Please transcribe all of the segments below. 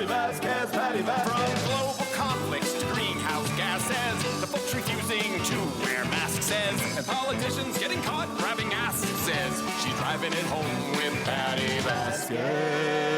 Patti Vasquez, Patti Vasquez. From global conflicts to greenhouse gases, the folks refusing to wear masks says, and politicians getting caught grabbing ass says, she's driving it home with Patti Vasquez.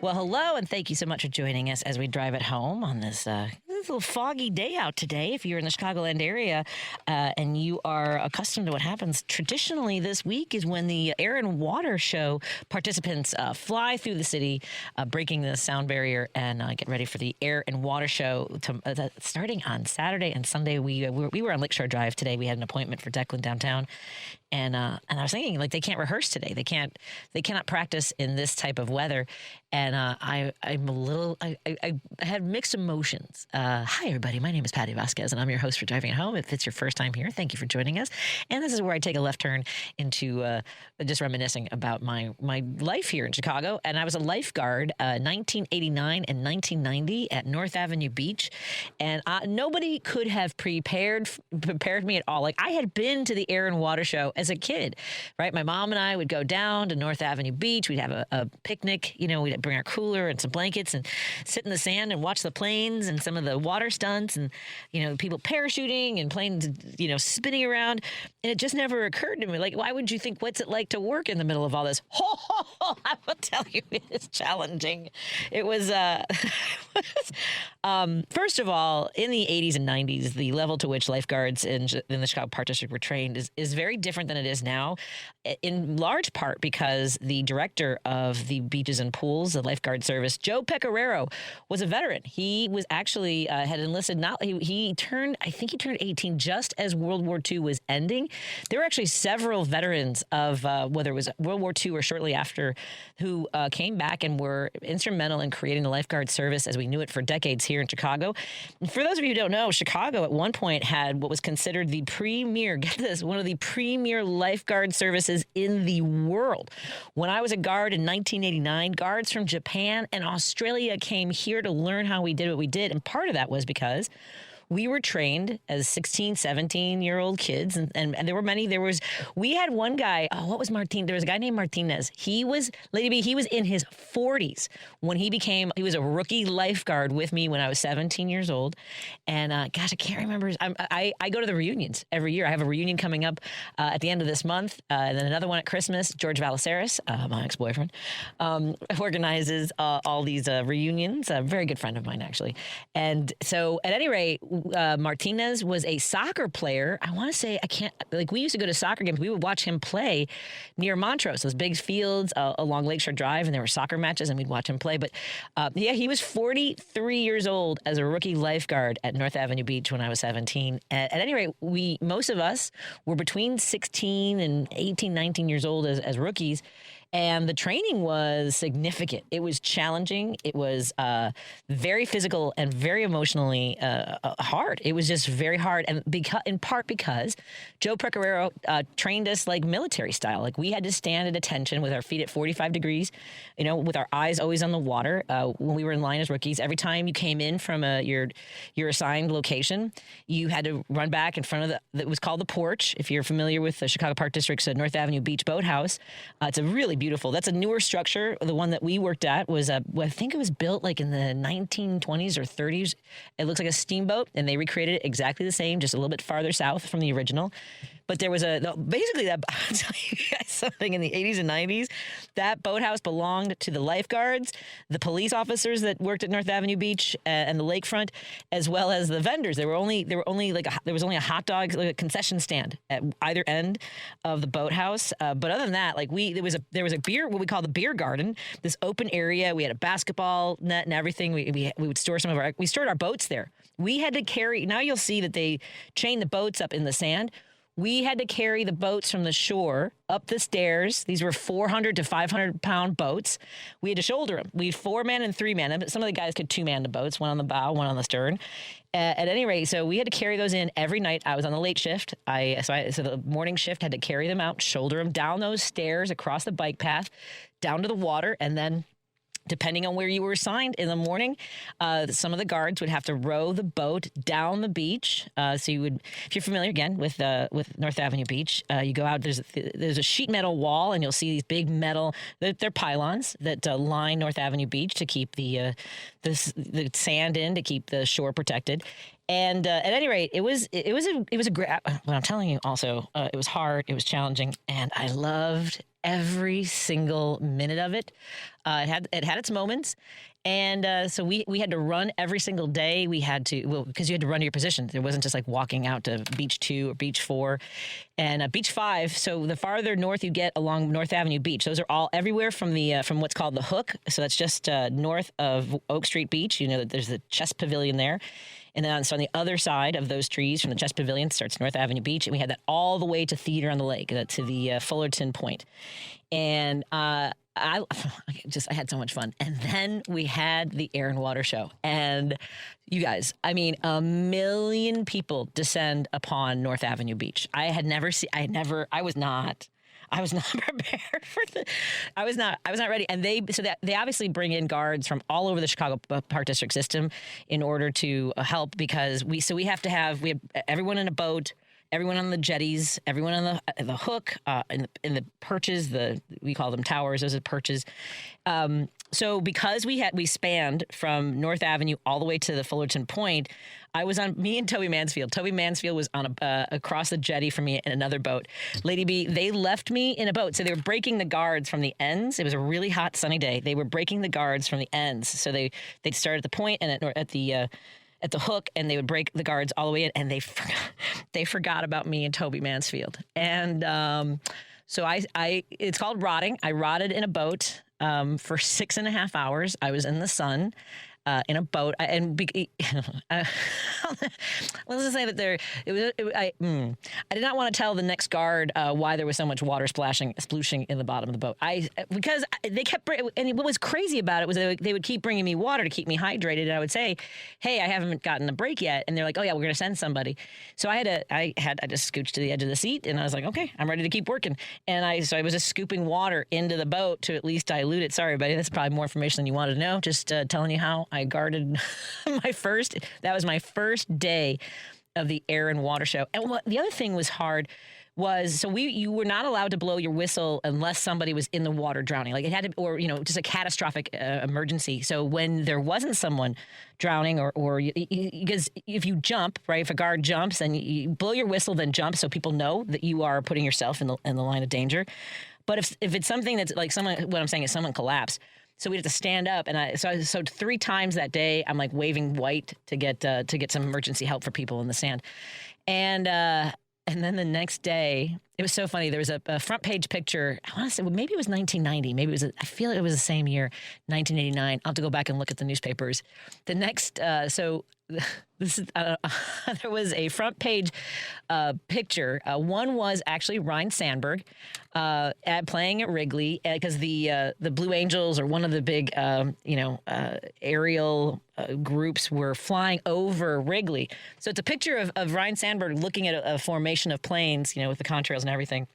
Well, hello, and thank you so much for joining us as we drive it home on this little foggy day out today. If you're in the Chicagoland area and you are accustomed to what happens traditionally this week is when the Air and Water Show participants fly through the city, breaking the sound barrier, and get ready for the Air and Water Show starting on Saturday and Sunday. We were on Lakeshore Drive today. We had an appointment for Declan downtown. And I was thinking, like, they can't rehearse today. They cannot practice in this type of weather. And I had mixed emotions. Hi, everybody. My name is Patti Vasquez, and I'm your host for Driving It Home. If it's your first time here, thank you for joining us. And this is where I take a left turn into just reminiscing about my life here in Chicago. And I was a lifeguard 1989 and 1990 at North Avenue Beach. And nobody could have prepared me at all. Like, I had been to the Air and Water Show as a kid, right? My mom and I would go down to North Avenue Beach. We'd have a picnic. You know, we'd bring our cooler and some blankets and sit in the sand and watch the planes and some of the water stunts and, you know, people parachuting and planes, you know, spinning around. And it just never occurred to me, like, why would you think, what's it like to work in the middle of all this? I will tell you, it is challenging. It was, first of all, in the 80s and 90s, the level to which lifeguards in the Chicago Park District were trained is very different than it is now, in large part because the director of the beaches and pools, the lifeguard service, Joe Pecoraro, was a veteran. He was actually had enlisted. He turned 18 just as World War II was ending. There were actually several veterans of whether it was World War II or shortly after who came back and were instrumental in creating the lifeguard service as we knew it for decades here in Chicago. And for those of you who don't know, Chicago at one point had what was considered the premier, get this, one of the premier lifeguard services in the world. When I was a guard in 1989, guards from Japan and Australia came here to learn how we did what we did. And part of that was because we were trained as 16, 17-year-old kids, and there were many. We had one guy, what was Martin? There was a guy named Martinez. He was, Lady B, he was in his 40s when he was a rookie lifeguard with me when I was 17 years old. And gosh, I can't remember. I go to the reunions every year. I have a reunion coming up at the end of this month, and then another one at Christmas. George Valaceris, my ex-boyfriend, organizes all these reunions. A very good friend of mine, actually. And so at any rate, Martinez was a soccer player. I want to say, we used to go to soccer games. We would watch him play near Montrose, those big fields along Lakeshore Drive, and there were soccer matches, and we'd watch him play. But he was 43 years old as a rookie lifeguard at North Avenue Beach when I was 17. At any rate, most of us were between 16 and 18, 19 years old as rookies. And the training was significant. It was challenging. It was very physical and very emotionally hard. It was just very hard, and in part because Joe Pecoraro trained us like military style. Like, we had to stand at attention with our feet at 45 degrees, you know, with our eyes always on the water when we were in line as rookies. Every time you came in from your assigned location, you had to run back in front of it was called the porch. If you're familiar with the Chicago Park District's North Avenue Beach Boathouse, it's a really beautiful. That's a newer structure. The one that we worked at was, I think it was built like in the 1920s or 30s. It looks like a steamboat, and they recreated it exactly the same, just a little bit farther south from the original. But there was basically I'll tell you guys something, in the 80s and 90s, that boathouse belonged to the lifeguards, the police officers that worked at North Avenue Beach and the lakefront, as well as the vendors. There was only a hot dog, like a concession stand at either end of the boathouse. But other than that, like there was a beer, what we call the beer garden, this open area. We had a basketball net and everything. We would store we stored our boats there. We had to carry, now you'll see that they chain the boats up in the sand. We had to carry the boats from the shore up the stairs. These were 400 to 500-pound boats. We had to shoulder them. We 4-man and 3-man. Some of the guys could 2-man the boats, one on the bow, one on the stern. At any rate, so we had to carry those in every night. I was on the late shift. So the morning shift had to carry them out, shoulder them down those stairs, across the bike path, down to the water, and then depending on where you were assigned in the morning, some of the guards would have to row the boat down the beach. So you would, if you're familiar again with North Avenue Beach, you go out. There's a sheet metal wall, and you'll see these big metal. They're pylons that line North Avenue Beach to keep the sand in, to keep the shore protected. And at any rate, it was a great. What I'm telling you, also, it was hard. It was challenging, and I loved every single minute of it. It had its moments, and so we had to run every single day. We had to, because you had to run to your position. It wasn't just like walking out to beach 2 or beach 4, and beach 5. So the farther north you get along North Avenue Beach, those are all everywhere from what's called the Hook. So that's just north of Oak Street Beach. You know, there's the Chess Pavilion there. And then on the other side of those trees from the Chess Pavilion starts North Avenue Beach. And we had that all the way to Theater on the Lake, to the Fullerton Point. And I had so much fun. And then we had the Air and Water Show. And you guys, I mean, 1 million people descend upon North Avenue Beach. I was not prepared for I was not ready. And they obviously bring in guards from all over the Chicago Park District system in order to help, because we have everyone in a boat, everyone on the jetties, everyone on the hook, in the perches, we call them towers, those are perches. So because we spanned from North Avenue all the way to the Fullerton Point, me and Toby Mansfield. Toby Mansfield was on across the jetty from me in another boat. Lady B, they left me in a boat. So they were breaking the guards from the ends. It was a really hot, sunny day. They were breaking the guards from the ends. So they'd start at the point and at the hook, and they would break the guards all the way in, and they forgot about me and Toby Mansfield. And so it's called rotting. I rotted in a boat for 6.5 hours. I was in the sun. In a boat, and let's just say that I did not want to tell the next guard why there was so much water splooshing in the bottom of the boat. Because they kept, and what was crazy about it was they would keep bringing me water to keep me hydrated, and I would say, "Hey, I haven't gotten a break yet," and they're like, "Oh yeah, we're going to send somebody." So I just scooched to the edge of the seat, and I was like, "Okay, I'm ready to keep working." And I was just scooping water into the boat to at least dilute it. Sorry, buddy, that's probably more information than you wanted to know. Just telling you how I guarded that was my first day of the Air and Water Show. And the other thing was hard was, you were not allowed to blow your whistle unless somebody was in the water drowning. Like it had to, or, just a catastrophic emergency. So when there wasn't someone drowning because if you jump, right, if a guard jumps and you blow your whistle, then jump so people know that you are putting yourself in the line of danger. But if it's something that's like what I'm saying is someone collapsed. So we had to stand up, and so 3 times that day I'm like waving white to get some emergency help for people in the sand, and then the next day it was so funny. There was a front page picture. I want to say maybe it was 1990, maybe I feel it was the same year, 1989. I'll have to go back and look at the newspapers. The next there was a front page picture. One was actually Ryan Sandberg playing at Wrigley, because the Blue Angels, or one of the big aerial groups, were flying over Wrigley. So it's a picture of Ryan Sandberg looking at a formation of planes, with the contrails and everything.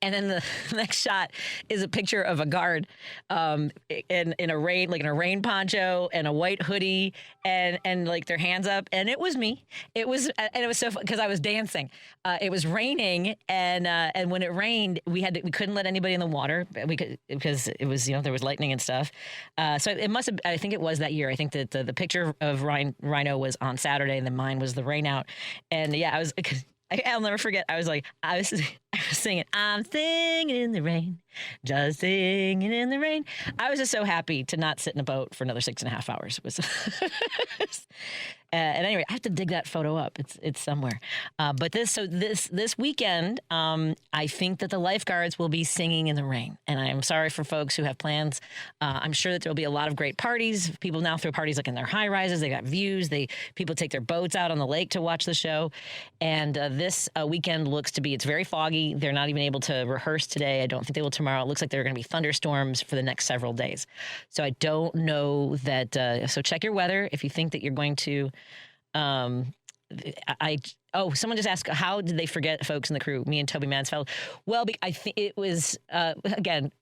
And then the next shot is a picture of a guard in a rain poncho and a white hoodie and like their hands up. And it was me. It was so fun because I was dancing. It was raining, and when it rained, we couldn't let anybody in the water because it was, there was lightning and stuff. So it must have, I think it was that year. I think that the picture of Rhino was on Saturday, and then mine was the rain out. And yeah, I'll never forget. I was singing, "I'm singing in the rain, just singing in the rain." I was just so happy to not sit in a boat for another 6.5 hours. It was, at any rate, I have to dig that photo up. It's somewhere. But this weekend, I think that the lifeguards will be singing in the rain, and I'm sorry for folks who have plans. I'm sure that there will be a lot of great parties. People now throw parties like in their high rises. They got views. People take their boats out on the lake to watch the show, and this weekend looks to be. It's very foggy. They're not even able to rehearse today. I don't think they will tomorrow. It looks like there are going to be thunderstorms for the next several days. So I don't know that. So check your weather if you think that you're going to someone just asked, how did they forget folks in the crew, me and Toby Mansfeld? Well, I think it was, again,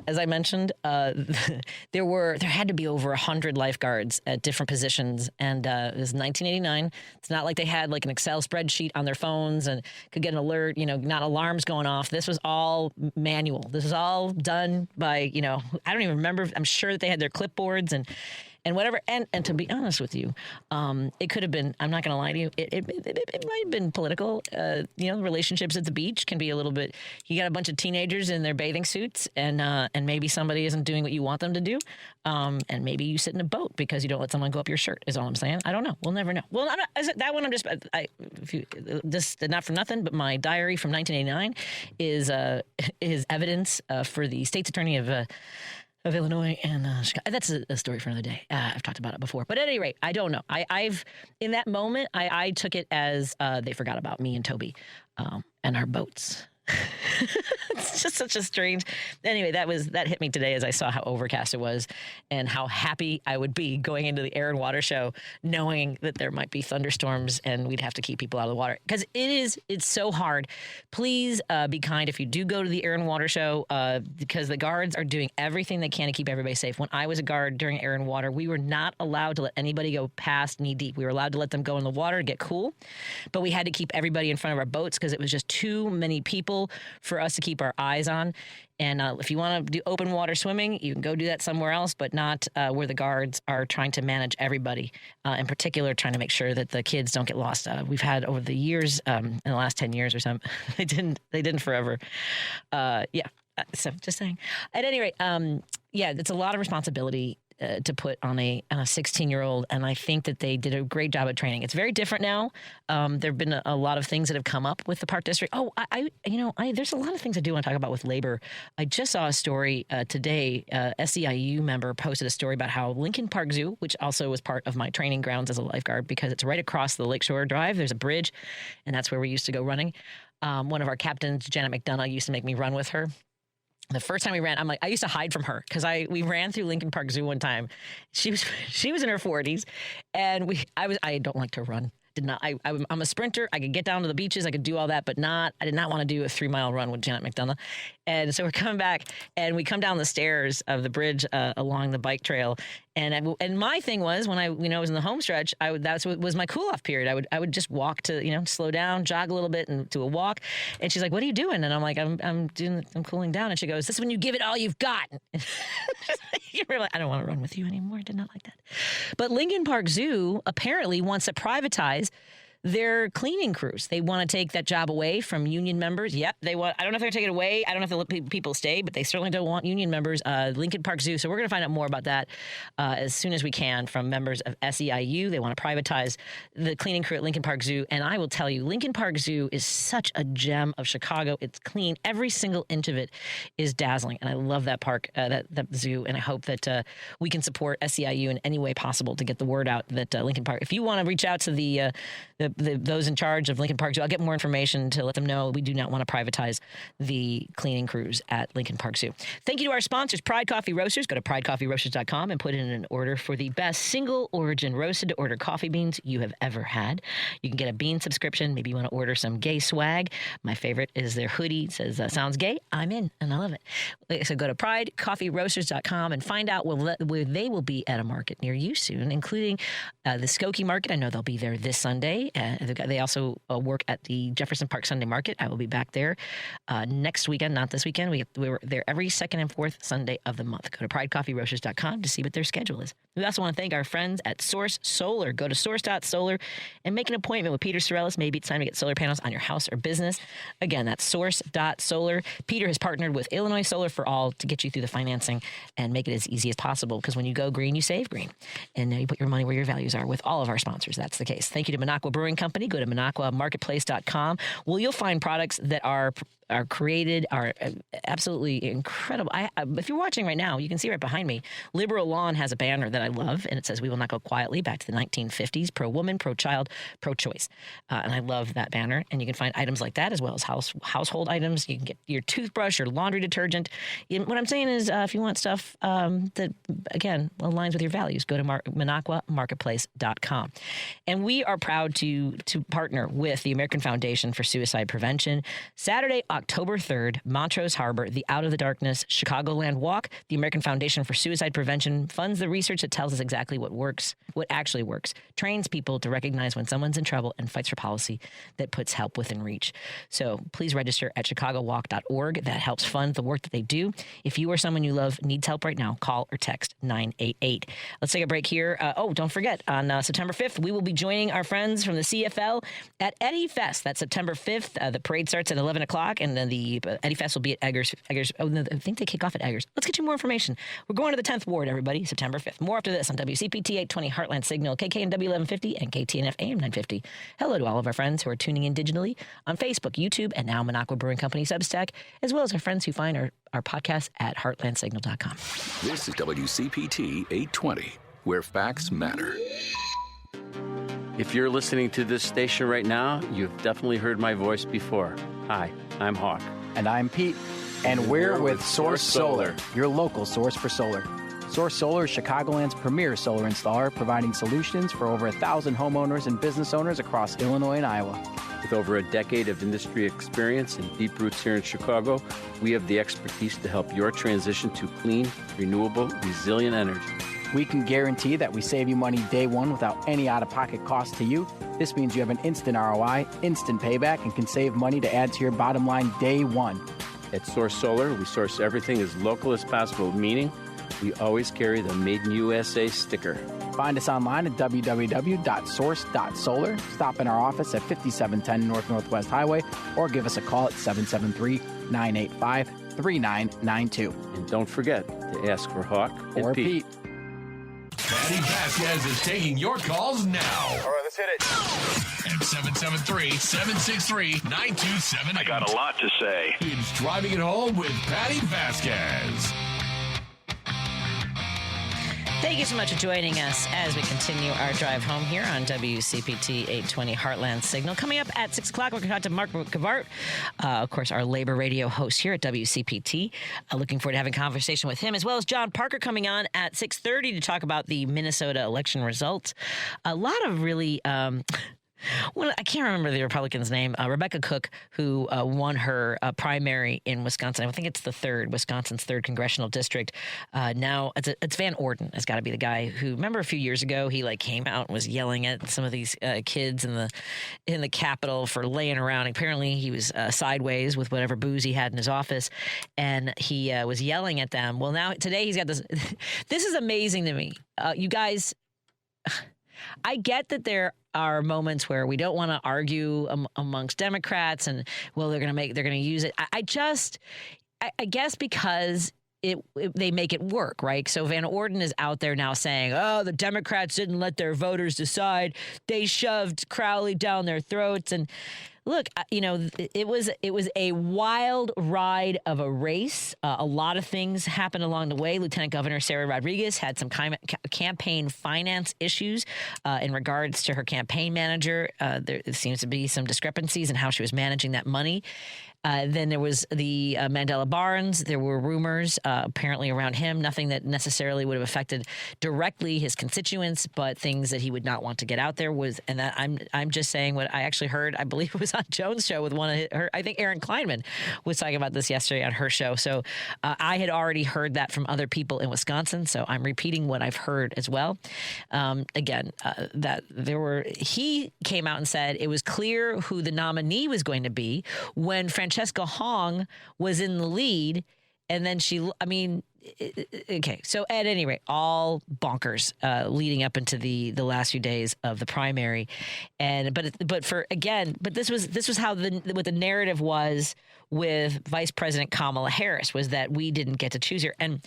as I mentioned, there had to be over 100 lifeguards at different positions. And it was 1989. It's not like they had like an Excel spreadsheet on their phones and could get an alert, not alarms going off. This was all manual. This was all done by, I don't even remember. I'm sure that they had their clipboards and whatever. And to be honest with you, it could have been, I'm not going to lie to you, it might have been political. Relationships at the beach can be a little bit, you got a bunch of teenagers in their bathing suits and maybe somebody isn't doing what you want them to do. And maybe you sit in a boat because you don't let someone go up your shirt is all I'm saying. I don't know. We'll never know. Well, that one not for nothing, but my diary from 1989 is evidence for the state's attorney of Illinois and Chicago. That's a story for another day. I've talked about it before, but at any rate, I don't know. I've in that moment, I took it as they forgot about me and Toby and our boats. It's just such a strange. Anyway, that hit me today as I saw how overcast it was and how happy I would be going into the Air and Water Show, knowing that there might be thunderstorms and we'd have to keep people out of the water because it's so hard. Please be kind if you do go to the Air and Water Show because the guards are doing everything they can to keep everybody safe. When I was a guard during Air and Water, we were not allowed to let anybody go past knee deep. We were allowed to let them go in the water to get cool, but we had to keep everybody in front of our boats because it was just too many people for us to keep our eyes on. And if you want to do open water swimming, you can go do that somewhere else, but not where the guards are trying to manage everybody, in particular, trying to make sure that the kids don't get lost. We've had over the years, in the last 10 years or something, they didn't forever. So just saying. At any rate, it's a lot of responsibility to put on a 16-year-old, and I think that they did a great job of training. It's very different now. There have been a lot of things that have come up with the Park District. Oh, there's a lot of things I do want to talk about with labor. I just saw a story today. SEIU member posted a story about how Lincoln Park Zoo, which also was part of my training grounds as a lifeguard, because it's right across the Lakeshore Drive. There's a bridge, and that's where we used to go running. One of our captains, Janet McDonough, used to make me run with her. The first time we ran, I used to hide from her because we ran through Lincoln Park Zoo one time. She was in her 40s, and I don't like to run. I'm a sprinter. I could get down to the beaches. I could do all that, but I did not want to do a 3-mile run with Janet McDonough. And so we're coming back, and we come down the stairs of the bridge along the bike trail. And my thing was when I was in the home stretch, that was my cool off period. I would just walk to slow down, jog a little bit, and do a walk. And she's like, "What are you doing?" And I'm like, "I'm cooling down." And she goes, "This is when you give it all you've got." You're like, I don't want to run with you anymore. I did not like that. But Lincoln Park Zoo apparently wants to privatize their cleaning crews. They want to take that job away from union members. Yep, they want. I don't know if they're going to take it away. I don't know if they'll let people stay, but they certainly don't want union members. Lincoln Park Zoo. So we're going to find out more about that as soon as we can from members of SEIU. They want to privatize the cleaning crew at Lincoln Park Zoo. And I will tell you, Lincoln Park Zoo is such a gem of Chicago. It's clean. Every single inch of it is dazzling. And I love that park, that zoo. And I hope that we can support SEIU in any way possible to get the word out that Lincoln Park. If you want to reach out to those in charge of Lincoln Park Zoo, I'll get more information to let them know we do not want to privatize the cleaning crews at Lincoln Park Zoo. Thank you to our sponsors, Pride Coffee Roasters. Go to pridecoffeeroasters.com and put in an order for the best single origin roasted to order coffee beans you have ever had. You can get a bean subscription. Maybe you want to order some gay swag. My favorite is their hoodie. It says, sounds gay. I'm in, and I love it. So go to pridecoffeeroasters.com and find out where they will be at a market near you soon, including the Skokie Market. I know they'll be there this Sunday. They also work at the Jefferson Park Sunday Market. I will be back there next weekend, not this weekend. We were there every second and fourth Sunday of the month. Go to pridecoffeeroasters.com to see what their schedule is. We also want to thank our friends at Source Solar. Go to source.solar and make an appointment with Peter Sorellis. Maybe it's time to get solar panels on your house or business. Again, that's source.solar. Peter has partnered with Illinois Solar for All to get you through the financing and make it as easy as possible, because when you go green, you save green. And you put your money where your values are with all of our sponsors. That's the case. Thank you to Minocqua Brewing Company. Go to minocquamarketplace.com. Well, you'll find products that are created, are absolutely incredible. If you're watching right now, you can see right behind me, Liberal Lawn has a banner that I love, and it says, "We will not go quietly," back to the 1950s, pro-woman, pro-child, pro-choice. And I love that banner. And you can find items like that as well as household items. You can get your toothbrush, your laundry detergent. What I'm saying is if you want stuff that, again, aligns with your values, go to minocquamarketplace.com. And we are proud to to partner with the American Foundation for Suicide Prevention. Saturday, October 3rd, Montrose Harbor, the Out of the Darkness Chicagoland Walk. The American Foundation for Suicide Prevention funds the research that tells us exactly what actually works, trains people to recognize when someone's in trouble, and fights for policy that puts help within reach. So please register at chicagowalk.org. That helps fund the work that they do. If you or someone you love needs help right now, call or text 988. Let's take a break here. Don't forget, on September 5th, we will be joining our friends from the CFL at Eddie Fest. That's September 5th. The parade starts at 11 o'clock, and then the Eddie Fest will be at Eggers. Oh, no, I think they kick off at Eggers. Let's get you more information. We're going to the 10th Ward, everybody, September 5th. More after this on WCPT 820 Heartland Signal, KKNW 1150, and KTNF AM 950. Hello to all of our friends who are tuning in digitally on Facebook, YouTube, and now Minocqua Brewing Company Substack, as well as our friends who find our podcast at heartlandsignal.com. This is WCPT 820, where facts matter. If you're listening to this station right now, you've definitely heard my voice before. Hi, I'm Hawk. And I'm Pete. And we're with Source Solar, your local source for solar. Source Solar is Chicagoland's premier solar installer, providing solutions for over 1,000 homeowners and business owners across Illinois and Iowa. With over a decade of industry experience and deep roots here in Chicago, we have the expertise to help your transition to clean, renewable, resilient energy. We can guarantee that we save you money day one without any out-of-pocket cost to you. This means you have an instant ROI, instant payback, and can save money to add to your bottom line day one. At Source Solar, we source everything as local as possible, meaning we always carry the Made in USA sticker. Find us online at www.source.solar. Stop in our office at 5710 North Northwest Highway or give us a call at 773-985-3992. And don't forget to ask for Hawk Or and Pete. Patti Vasquez is taking your calls now. All right, let's hit it. At 773-763-9278. I got a lot to say. It's Driving It Home with Patti Vasquez. Thank you so much for joining us as we continue our drive home here on WCPT 820 Heartland Signal. Coming up at 6 o'clock, we're going to talk to Mark Cavart, of course, our labor radio host here at WCPT. Looking forward to having a conversation with him, as well as John Parker coming on at 6:30 to talk about the Minnesota election results. A lot of really... Well, I can't remember the Republican's name. Rebecca Cook, who won her primary in Wisconsin. I think it's Wisconsin's third congressional district. Now it's Van Orden. Has got to be the guy who. Remember a few years ago, he came out and was yelling at some of these kids in the Capitol for laying around. Apparently, he was sideways with whatever booze he had in his office, and he was yelling at them. Well, now today he's got this. This is amazing to me, you guys. I get that there are moments where we don't want to argue amongst Democrats, and they're going to use it. I guess because they make it work, right? So Van Orden is out there now saying, "Oh, the Democrats didn't let their voters decide; they shoved Crowley down their throats." And look, it was a wild ride of a race. A lot of things happened along the way. Lieutenant Governor Sarah Rodriguez had some campaign finance issues in regards to her campaign manager. There seems to be some discrepancies in how she was managing that money. Then there was the Mandela Barnes. There were rumors apparently around him, nothing that necessarily would have affected directly his constituents, but things that he would not want to get out there and that I'm just saying what I actually heard. I believe it was on Joan's show with one of her. I think Erin Kleinman was talking about this yesterday on her show. So I had already heard that from other people in Wisconsin. So I'm repeating what I've heard as well. He came out and said it was clear who the nominee was going to be when Francesca Hong was in the lead, and then okay. So at any rate, all bonkers leading up into the last few days of the primary, but this was how what the narrative was with Vice President Kamala Harris, was that we didn't get to choose her. And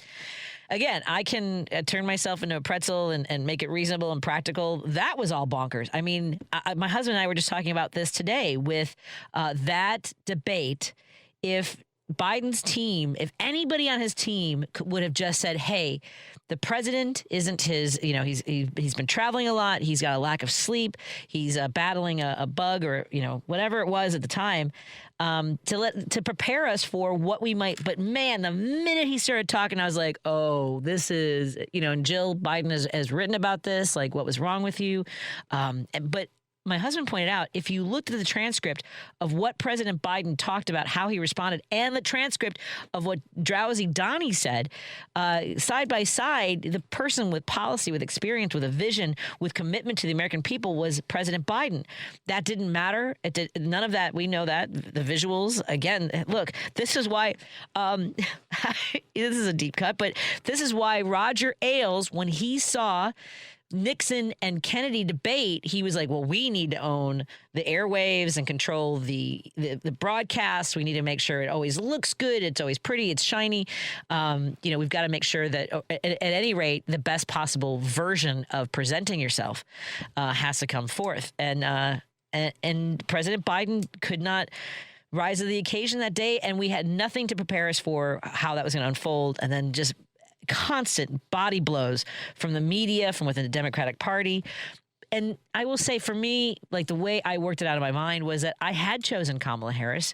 again, I can turn myself into a pretzel and make it reasonable and practical. That was all bonkers. I mean, my husband and I were just talking about this today with that debate. If Biden's team, if anybody on his team would have just said, "Hey, the president isn't his, he's been traveling a lot. He's got a lack of sleep. He's battling a bug or, whatever it was at the time, to prepare us for what we might." But man, the minute he started talking, I was like, "Oh, this is, and Jill Biden has written about this. Like, what was wrong with you?" But my husband pointed out, if you looked at the transcript of what President Biden talked about, how he responded, and the transcript of what Drowsy Donnie said, side by side, the person with policy, with experience, with a vision, with commitment to the American people was President Biden. That didn't matter. None of that. We know that. The visuals, again, look, this is why, this is a deep cut, but this is why Roger Ailes, when he saw Nixon and Kennedy debate, he was like, well, we need to own the airwaves and control the broadcast. We need to make sure it always looks good. It's always pretty. It's shiny. We've got to make sure that at any rate, the best possible version of presenting yourself has to come forth. And President Biden could not rise to the occasion that day. And we had nothing to prepare us for how that was going to unfold. And then just constant body blows from the media, from within the Democratic Party. And I will say, for me, like, the way I worked it out of my mind was that I had chosen Kamala Harris,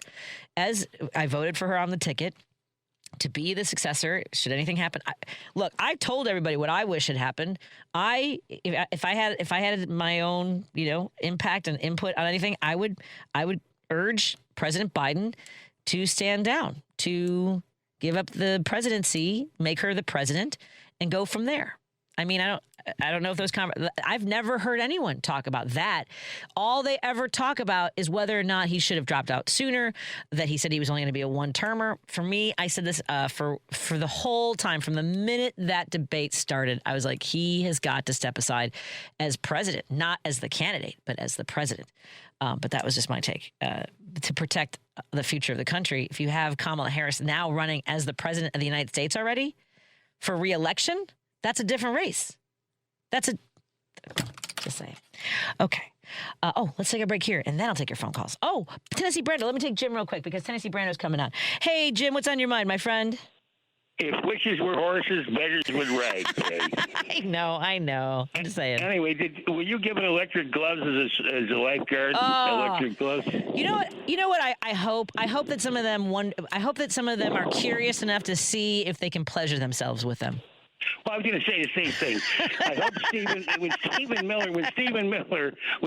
as I voted for her on the ticket to be the successor should anything happen. I told everybody what I wish had happened. If I had my own, impact and input on anything, I would urge President Biden to stand down, to give up the presidency, make her the president, and go from there. I mean, I don't know if I've never heard anyone talk about that. All they ever talk about is whether or not he should have dropped out sooner, that he said he was only going to be a one-termer. For me, I said this for the whole time, from the minute that debate started, I was like, he has got to step aside as president, not as the candidate, but as the president. But that was just my take. To protect the future of the country, if you have Kamala Harris now running as the president of the United States already for re-election, that's a different race. Just saying. Okay. Let's take a break here, and then I'll take your phone calls. Oh, Tennessee Brando. Let me take Jim real quick, because Tennessee Brando's coming on. Hey, Jim, what's on your mind, my friend? If wishes were horses, beggars would ride. I know. I'm just saying. Anyway, were you given electric gloves as a lifeguard? Electric gloves. You know what? I hope that some of them are curious enough to see if they can pleasure themselves with them. Well, I was going to say the same thing. I hope when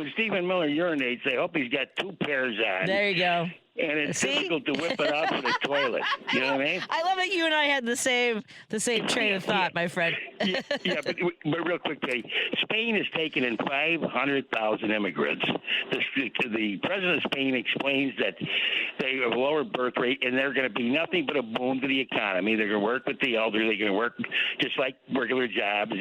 Stephen Miller urinates, I hope he's got two pairs on. There you go. And it's difficult to whip it out for the toilet. You know what I mean? I love that you and I had the same train of thought, my friend. Yeah, but real quick, Patty. Spain has taken in 500,000 immigrants. The president of Spain explains that they have a lower birth rate, and they're going to be nothing but a boon to the economy. They're going to work with the elderly. They're going to work just like regular jobs.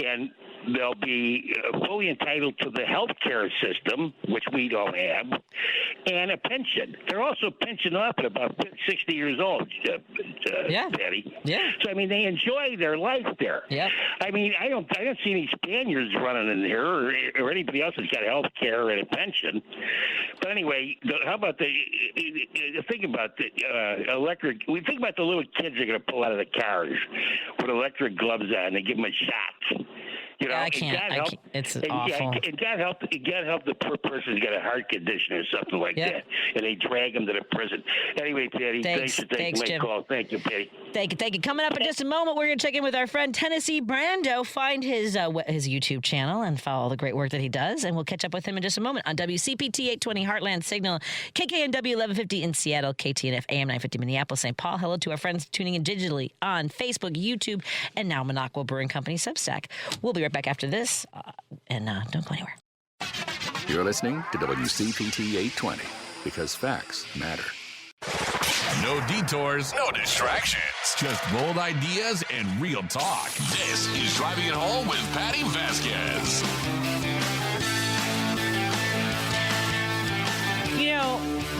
And they'll be fully entitled to the health care system, which we don't have, and a pension. They're also pensioned up at about 60 years old, Patty. Yeah. So, I mean, they enjoy their life there. Yeah. I mean, I don't see any Spaniards running in there or anybody else that's got health care and a pension. But anyway, how about think about the electric. We think about the little kids they're going to pull out of the cars with electric gloves on. They give them a shot. I can't. It's awful. It can't help the poor person's got a heart condition or something like that, and they drag them to the prison. Anyway, Patty, thanks for taking my call. Thank you, Patty. Thank you. Coming up in just a moment, we're going to check in with our friend Tennessee Brando. Find his YouTube channel and follow all the great work that he does, and we'll catch up with him in just a moment on WCPT 820 Heartland Signal, KKNW 1150 in Seattle, KTNF AM 950 Minneapolis, St. Paul. Hello to our friends tuning in digitally on Facebook, YouTube, and now Minocqua Brewing Company Substack. We'll be right back after this, and don't go anywhere. You're listening to WCPT 820, because facts matter. No detours, no distractions. Just bold ideas and real talk. This is Driving It Home with Patti Vasquez.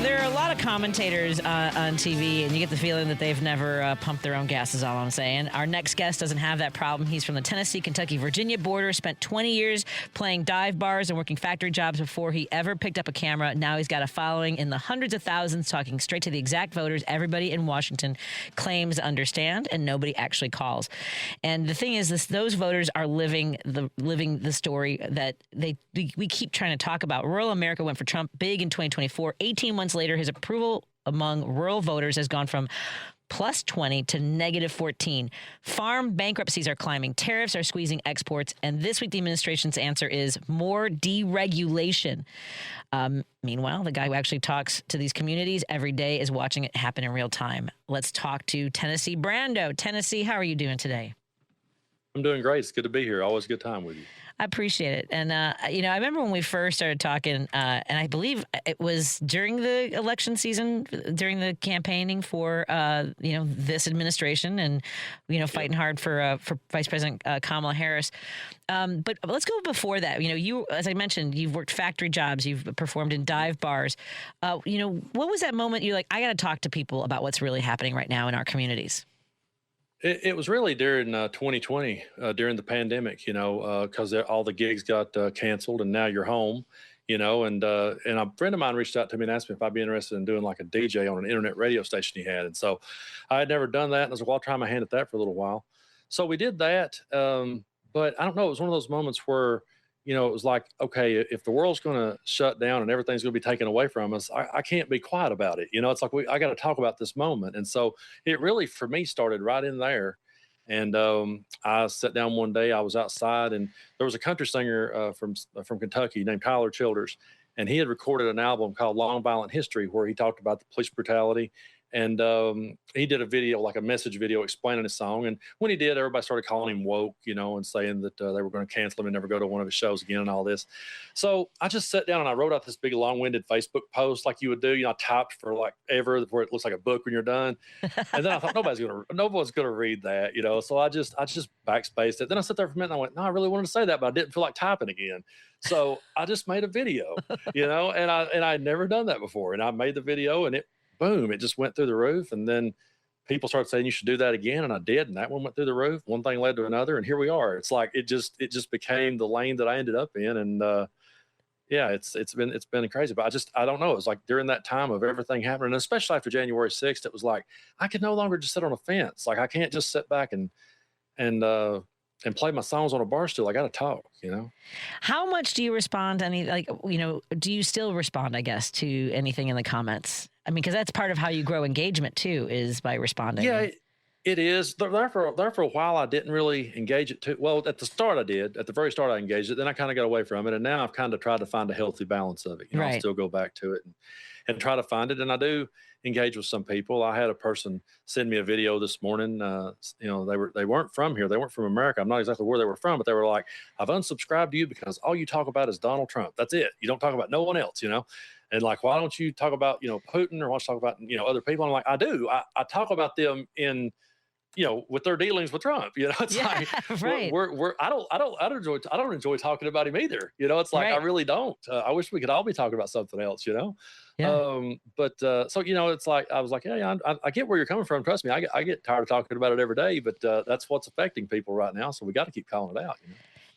There are a lot of commentators on TV, and you get the feeling that they've never pumped their own gas, is all I'm saying. Our next guest doesn't have that problem. He's from the Tennessee, Kentucky, Virginia border, spent 20 years playing dive bars and working factory jobs before he ever picked up a camera. Now he's got a following in the hundreds of thousands, talking straight to the exact voters everybody in Washington claims to understand, and nobody actually calls. And the thing is, those voters are living the story that we keep trying to talk about. Rural America went for Trump big in 2024. 18 months later, his approval among rural voters has gone from plus 20 to negative 14. Farm bankruptcies are climbing. Tariffs are squeezing exports. And this week, the administration's answer is more deregulation. Meanwhile, the guy who actually talks to these communities every day is watching it happen in real time. Let's talk to Tennessee Brando. Tennessee, how are you doing today? I'm doing great. It's good to be here. Always a good time with you. I appreciate it. And, I remember when we first started talking, and I believe it was during the election season, during the campaigning for, this administration and, fighting hard for Vice President Kamala Harris. But let's go before that. You, as I mentioned, you've worked factory jobs. You've performed in dive bars. What was that moment you're like, I got to talk to people about what's really happening right now in our communities? It was really during 2020, during the pandemic, because all the gigs got canceled and now you're home, and a friend of mine reached out to me and asked me if I'd be interested in doing like a DJ on an internet radio station he had. And so I had never done that. And I was like, well, I'll try my hand at that for a little while. So we did that. But I don't know, it was one of those moments where, it was like, okay, if the world's going to shut down and everything's going to be taken away from us, I can't be quiet about it. It's like, I got to talk about this moment. And so it really, for me, started right in there. And I sat down one day, I was outside, and there was a country singer from Kentucky named Tyler Childers. And he had recorded an album called Long Violent History, where he talked about the police brutality. And he did a video, like a message video explaining his song. And when he did, everybody started calling him woke, and saying that they were going to cancel him and never go to one of his shows again and all this. So I just sat down and I wrote out this big long-winded Facebook post like you would do. I typed for like ever, where it looks like a book when you're done. And then I thought nobody's going to read that, So I just backspaced it. Then I sat there for a minute and I went, no, I really wanted to say that, but I didn't feel like typing again. So I just made a video, and I had never done that before. And I made the video, and boom, it just went through the roof. And then people started saying you should do that again. And I did. And that one went through the roof. One thing led to another. And here we are. It's like, it just became the lane that I ended up in. And it's been crazy, but I don't know. It was like during that time of everything happening, and especially after January 6th, it was like, I could no longer just sit on a fence. Like I can't just sit back and play my songs on a bar stool. I got to talk, How much do you respond to any, do you still respond, I guess, to anything in the comments? I mean, because that's part of how you grow engagement too, is by responding. Yeah, it is. There for a while, I didn't really engage it too. Well, at the start I did. At the very start I engaged it. Then I kind of got away from it. And now I've kind of tried to find a healthy balance of it. Right. I still go back to it and try to find it. And I do engage with some people. I had a person send me a video this morning. They weren't from here. They weren't from America. I'm not exactly where they were from, but they were like, I've unsubscribed to you because all you talk about is Donald Trump. That's it. You don't talk about no one else, And like, why don't you talk about, Putin, or why don't you talk about, other people? I'm like, I do. I talk about them in, with their dealings with Trump. It's like, right. I don't enjoy talking about him either. It's like, right. I really don't. I wish we could all be talking about something else, Yeah. So, it's like, I was like, yeah, I get where you're coming from. Trust me, I get tired of talking about it every day, but that's what's affecting people right now. So we got to keep calling it out.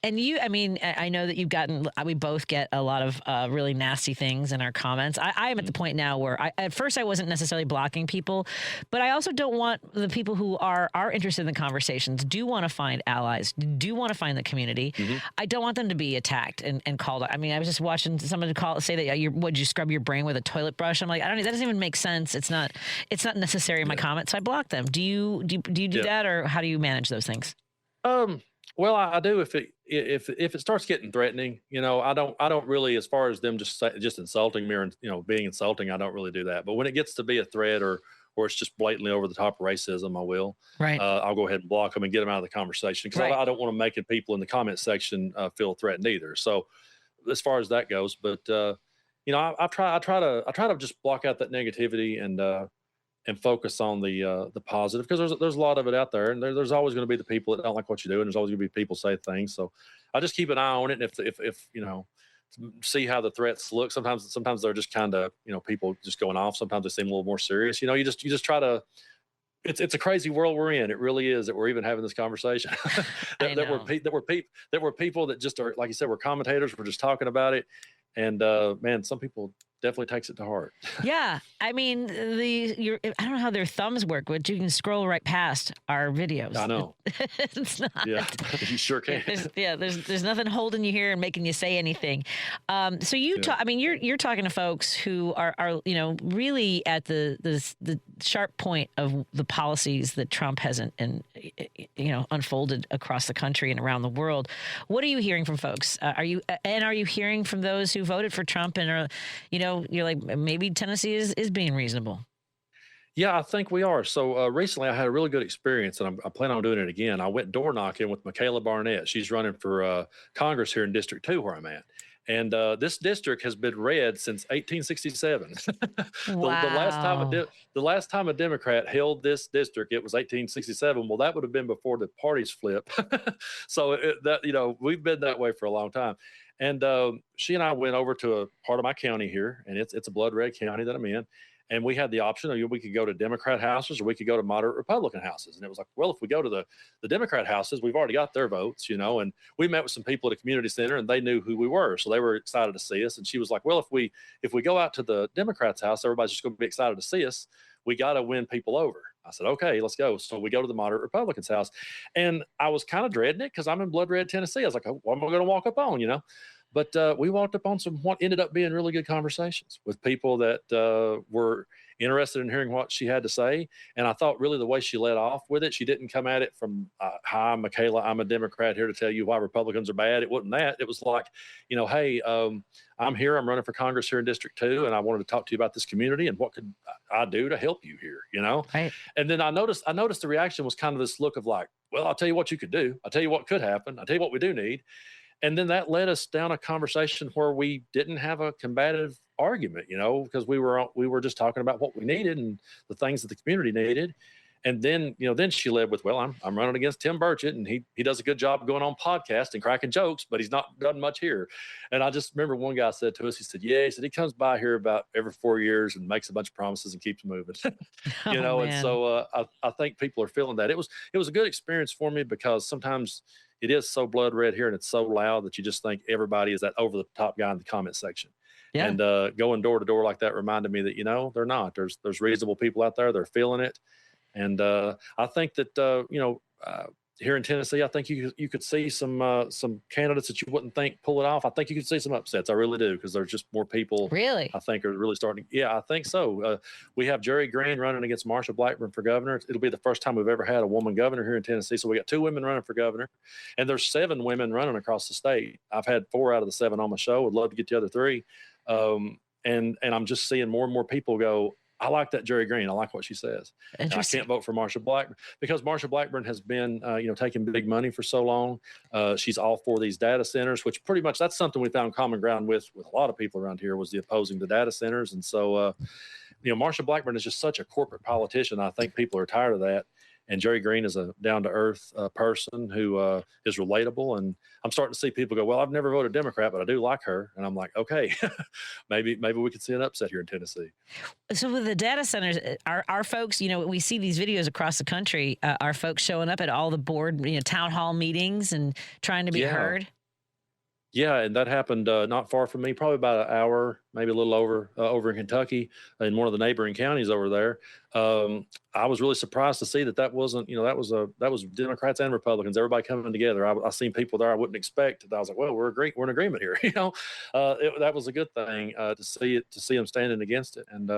And I know that we both get a lot of really nasty things in our comments. I am at the point now where at first I wasn't necessarily blocking people, but I also don't want the people who are interested in the conversations, do want to find allies, do want to find the community. Mm-hmm. I don't want them to be attacked and called. I mean, I was just watching somebody say that would you scrub your brain with a toilet brush? I'm like, that doesn't even make sense. It's not necessary in my comment. So I block them. Do you do that, or how do you manage those things? Well, I do if it starts getting threatening, I don't really, as far as them just insulting me or being insulting, I don't really do that. But when it gets to be a threat or it's just blatantly over the top racism, I will. Right. I'll go ahead and block them and get them out of the conversation because I don't want to make people in the comment section feel threatened either. So as far as that goes, but I try to just block out that negativity and focus on the positive, because there's a lot of it out there, and there's always going to be the people that don't like what you do, and there's always going to be people say things. So I just keep an eye on it, and if see how the threats look. Sometimes they're just kind of people just going off. Sometimes they seem a little more serious. You just try to. It's a crazy world we're in. It really is, that we're even having this conversation. that we're people that just are, like you said, we're commentators. We're just talking about it. And man, some people definitely takes it to heart. Yeah, I mean, I don't know how their thumbs work, but you can scroll right past our videos. I know. It's not. Yeah, you sure can. There's nothing holding you here and making you say anything. So you talk. I mean, you're talking to folks who are really at the sharp point of the policies that Trump has unfolded across the country and around the world. What are you hearing from folks? Are you hearing from those who voted for Trump and are, you're like, maybe Tennessee is being reasonable? Yeah, I think we are. So recently I had a really good experience, and I plan on doing it again. I went door knocking with Michaela Barnett. She's running for Congress here in District 2 where I'm at. And this district has been red since 1867. Wow. The last time a Democrat held this district, it was 1867. Well, that would have been before the parties flip. So we've been that way for a long time. And she and I went over to a part of my county here, and it's a blood red county that I'm in. And we had the option of we could go to Democrat houses or we could go to moderate Republican houses. And it was like, well, if we go to the Democrat houses, we've already got their votes, and we met with some people at the community center and they knew who we were. So they were excited to see us. And she was like, well, if we go out to the Democrats' house, everybody's just going to be excited to see us. We got to win people over. I said, okay, let's go. So we go to the moderate Republicans' house. And I was kind of dreading it because I'm in blood red Tennessee. I was like, oh, what am I going to walk up on, But we walked up on what ended up being really good conversations with people that were interested in hearing what she had to say. And I thought really the way she led off with it, she didn't come at it from, hi, Michaela, I'm a Democrat here to tell you why Republicans are bad. It wasn't that. It was like, hey, I'm here. I'm running for Congress here in District 2, and I wanted to talk to you about this community and what could I do to help you here, Right. And then I noticed the reaction was kind of this look of like, well, I'll tell you what you could do. I'll tell you what could happen. I'll tell you what we do need. And then that led us down a conversation where we didn't have a combative argument, because we were just talking about what we needed and the things that the community needed. And then, then she led with, well, I'm running against Tim Burchett, and he does a good job going on podcast and cracking jokes, but he's not done much here. And I just remember one guy said to us, he said, he comes by here about every 4 years and makes a bunch of promises and keeps moving, And so I think people are feeling that. It was a good experience for me because sometimes it is so blood red here and it's so loud that you just think everybody is that over the top guy in the comment section. Yeah. And going door to door like that reminded me that, they're not. There's reasonable people out there. They're feeling it. And I think that, here in Tennessee, I think you could see some candidates that you wouldn't think pull it off. I think you could see some upsets. I really do, because there's just more people. Really? I think are really starting. Yeah, I think so. We have Jerry Green running against Marsha Blackburn for governor. It'll be the first time we've ever had a woman governor here in Tennessee. So we got 2 women running for governor, and there's 7 women running across the state. I've had 4 out of the 7 on my show. Would love to get the other 3. And I'm just seeing more and more people go, I like that Jerry Green. I like what she says. I can't vote for Marsha Blackburn because Marsha Blackburn has been, taking big money for so long. She's all for these data centers, which pretty much that's something we found common ground with a lot of people around here was the opposing the data centers. And so, Marsha Blackburn is just such a corporate politician. I think people are tired of that. And Jerry Green is a down-to-earth person who is relatable. And I'm starting to see people go, well, I've never voted Democrat, but I do like her. And I'm like, okay, maybe we could see an upset here in Tennessee. So with the data centers, our folks, we see these videos across the country, are folks showing up at all the board, town hall meetings and trying to be heard? Yeah, and that happened not far from me, probably about an hour, maybe a little over in Kentucky, in one of the neighboring counties over there. I was really surprised to see that wasn't, that was Democrats and Republicans, everybody coming together. I seen people there I wouldn't expect. I was like, well, we're in agreement here. That was a good thing to see them standing against it. And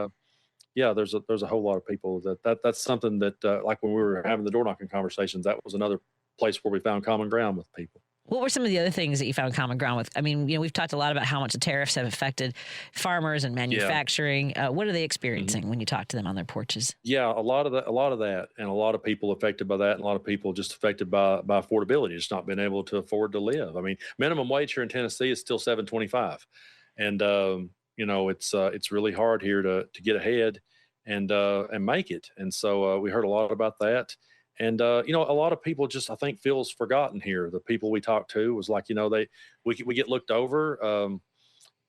there's a whole lot of people that's something that like when we were having the door knocking conversations, that was another place where we found common ground with people. What were some of the other things that you found common ground with? I mean, we've talked a lot about how much the tariffs have affected farmers and manufacturing. Yeah. What are they experiencing when you talk to them on their porches? Yeah, a lot of that, and a lot of people affected by that, and a lot of people just affected by affordability, just not being able to afford to live. I mean, minimum wage here in Tennessee is still $7.25, and it's really hard here to get ahead and make it. And so we heard a lot about that. And, a lot of people just, I think, feels forgotten here. The people we talked to was like, we get looked over,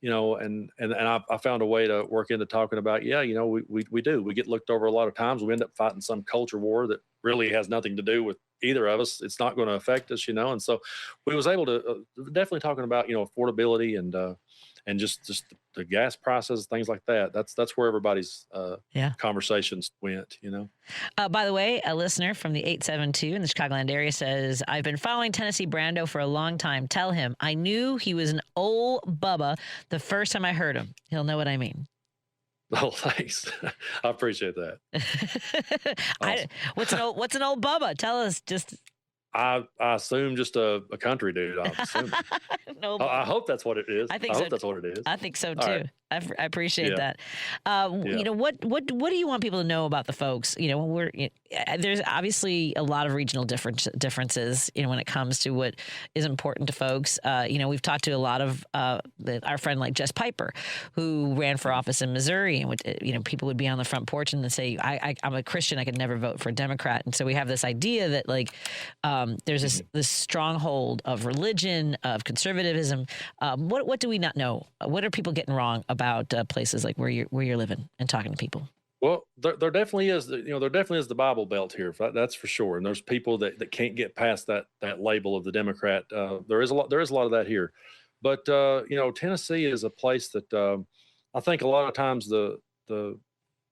and I found a way to work into talking about, we do. We get looked over a lot of times. We end up fighting some culture war that really has nothing to do with either of us. It's not going to affect us, And so we was able to definitely talking about, affordability and and just the gas prices, things like that. That's where everybody's conversations went, you know. By the way, a listener from the 872 in the Chicagoland area says, I've been following Tennessee Brando for a long time. Tell him I knew he was an old Bubba the first time I heard him. He'll know what I mean. Oh, thanks. I appreciate that. Awesome. What's an old Bubba? Tell us. Just I assume just a country dude. I'm assuming. No, I hope that's what it is. I hope that's what it is. I think so too. Right. I appreciate that. You know, what do you want people to know about the folks? You know, there's obviously a lot of regional differences. You know, when it comes to what is important to folks. You know, we've talked to a lot of our friend like Jess Piper, who ran for office in Missouri, and you know, people would be on the front porch and say, "I'm a Christian. I could never vote for a Democrat." And so we have this idea that like there's this stronghold of religion, of conservatism. What do we not know? What are people getting wrong about places like where you're living and talking to people? Well, there definitely is. There definitely is the Bible Belt here. That's for sure. And there's people that can't get past that label of the Democrat. There is a lot of that here. But you know, Tennessee is a place that I think a lot of times the